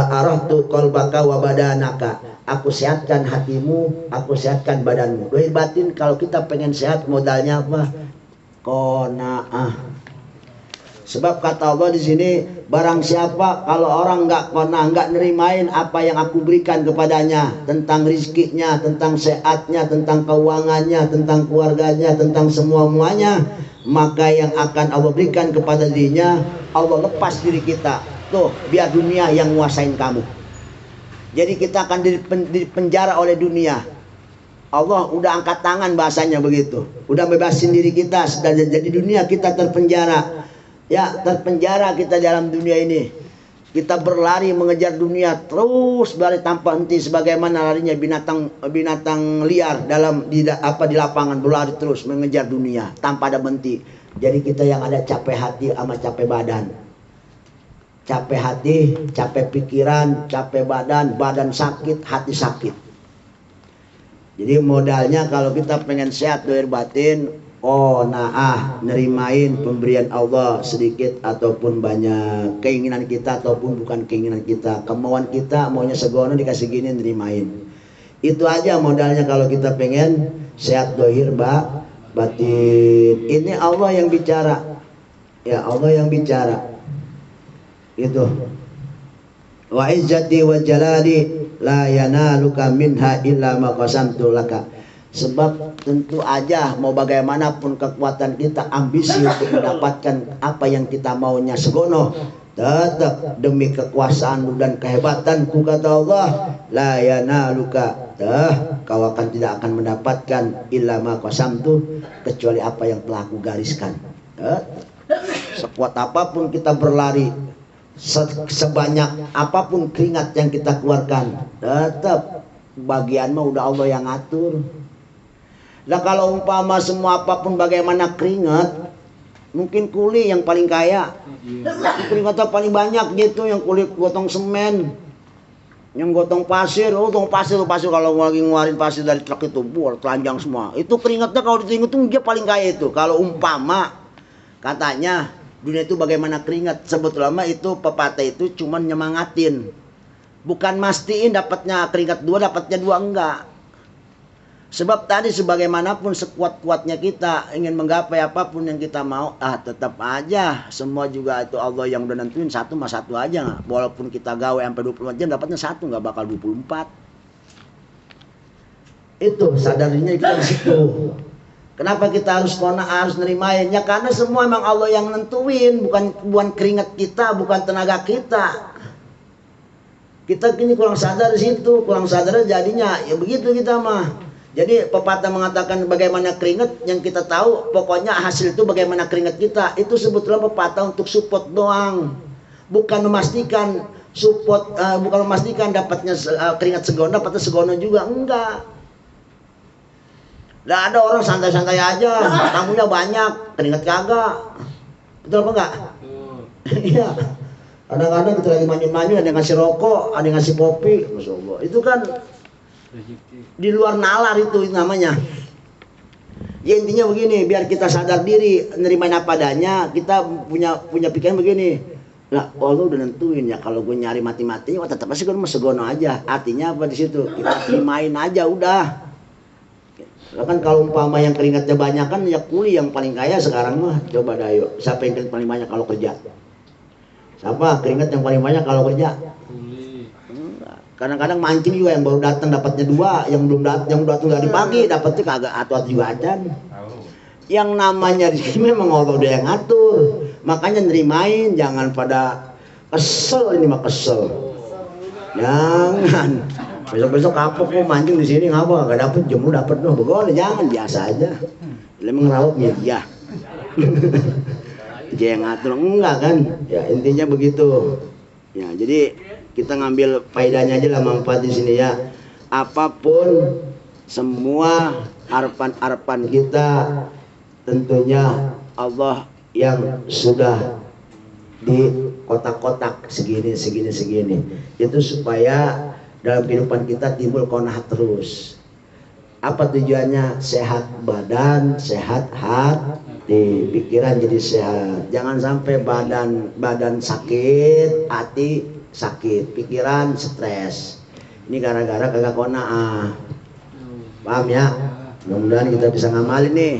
Speaker 1: arahtu qalbaka wa badanaka, aku sehatkan hatimu, aku sehatkan badanmu. Dohir batin, kalau kita pengen sehat modalnya apa? Qanaah. Sebab kata Allah di sini, barang siapa kalau orang nggak qanaah, nggak nerimain apa yang aku berikan kepadanya, tentang rizkinya, tentang sehatnya, tentang keuangannya, tentang keluarganya, tentang semuanya, maka yang akan Allah berikan kepada dirinya, Allah lepas diri kita. Tuh, biar dunia yang nguasain kamu. Jadi kita akan dipenjara oleh dunia. Allah udah angkat tangan, bahasanya begitu. Udah bebasin diri kita, jadi dunia kita terpenjara. Ya, terpenjara kita dalam dunia ini. Kita berlari mengejar dunia, terus berlari tanpa henti, sebagaimana larinya binatang liar di lapangan, berlari terus mengejar dunia tanpa ada berhenti. Jadi kita yang ada capek hati sama capek badan. Capek hati, capek pikiran, capek badan sakit, hati sakit. Jadi modalnya kalau kita pengen sehat dohir batin, nerimain pemberian Allah sedikit ataupun banyak, keinginan kita ataupun bukan keinginan kita, kemauan kita maunya segono dikasih gini nerimain. Itu aja modalnya kalau kita pengen sehat dohir batin. Ini Allah yang bicara, ya Allah yang bicara. Itu. Wa izzati wa jalali la yanaluka minha illa ma qasamtu laka. Sebab tentu aja mau bagaimanapun kekuatan kita, ambisi untuk mendapatkan apa yang kita maunya segono, tetap demi kekuasaan dan kehebatanku kata Allah, la yanaluka, kau tidak akan mendapatkan illa ma qasamtu, kecuali apa yang telah aku gariskan. Sekuat apapun kita berlari, sebanyak apapun keringat yang kita keluarkan, tetap bagian mah udah Allah yang ngatur. Nah kalau umpama semua apapun bagaimana keringat, mungkin kuli yang paling kaya, keringatnya paling banyak gitu, yang kulit gotong semen, yang gotong pasir, pasir kalau lagi ngeluarin pasir dari truk itu, telanjang semua. Itu keringatnya kalau dihitung dia paling kaya itu. Kalau umpama katanya dunia itu bagaimana keringat, sebetulnya itu pepatah itu cuman nyemangatin, bukan mastiin dapatnya keringat 2, dapatnya 2, enggak. Sebab tadi sebagaimanapun sekuat-kuatnya kita ingin menggapai apapun yang kita mau, tetap aja semua juga itu Allah yang udah nentuin, satu mas satu aja. Walaupun kita gawe sampai 24 jam dapatnya 1, nggak bakal 24. Itu sadarinya itu di situ. Kenapa kita harus nerimain? Ya karena semua emang Allah yang nentuin, bukan keringat kita, bukan tenaga kita. Kita kini kurang sadar di situ, kurang sadar jadinya ya begitu kita mah. Jadi pepatah mengatakan bagaimana keringat, yang kita tahu pokoknya hasil itu bagaimana keringat kita. Itu sebetulnya pepatah untuk support doang, bukan memastikan support, bukan memastikan dapatnya keringat segono, dapatnya segono juga, enggak. Nah ada orang santai-santai aja, tamunya banyak, keringat kagak. Betul apa enggak? Iya. Kadang-kadang kita lagi manyun-manyun, ada yang ngasih rokok, ada yang ngasih kopi, Masya Allah. Itu kan di luar nalar itu namanya. Ya intinya begini, biar kita sadar diri, nerimain apa adanya. Kita punya pikiran begini, lah Allah udah nentuin ya, kalau gue nyari mati-matinya tetap pasti gue segono aja. Artinya apa di situ? Kita terimain aja udah. Kan kalau umpama yang keringatnya banyak kan ya kuli yang paling kaya sekarang mah. Coba dah yuk, siapa yang keringat paling banyak kalau kerja? Siapa keringat yang paling banyak kalau kerja? Kadang-kadang mancing juga yang baru datang dapatnya 2, yang belum datang dari pagi dapatnya kagak, atau juga ada. Yang namanya di sini memang Allah udah yang ngatur. Makanya nerimain, jangan pada kesel, ini mah kesel. Jangan. Besok-besok kapok mau mancing di sini ngapa gak dapet, jemu dapet noh, begone, jangan, biasa aja. Memang ngerawat ya. Dia yang ngatur enggak kan? Ya intinya begitu. Ya jadi kita ngambil faedahnya aja lah, manfaat di sini ya. Apapun semua harapan kita tentunya Allah yang sudah di kotak-kotak segini. Itu supaya dalam kehidupan kita timbul qanaah terus. Apa tujuannya? Sehat badan, sehat hati, pikiran jadi sehat. Jangan sampai badan sakit, hati sakit, pikiran stres. Ini gara-gara kagak qanaah. Paham ya? Mudah-mudahan kita bisa ngamalin nih.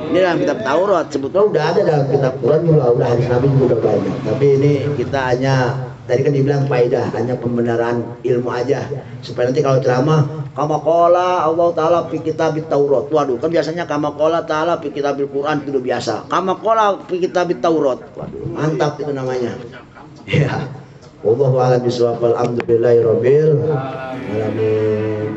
Speaker 1: Ini dalam kitab Taurat, sebetulnya udah ada dalam kitab Quran juga, udah hadis Nabi juga udah banyak. Tapi ini kita hanya, tadi kan dibilang faedah, hanya pembenaran ilmu aja. Supaya nanti kalau ceramah, kama qala Allah Ta'ala fi kitabit Taurat. Waduh, kan biasanya kama qala Ta'ala fi kitabil Quran itu udah biasa. Kama qala fi kitabit Taurat. Waduh, mantap itu namanya. Ya. Wallahu a'lam bishawab. Alhamdulillahirabbil alamin.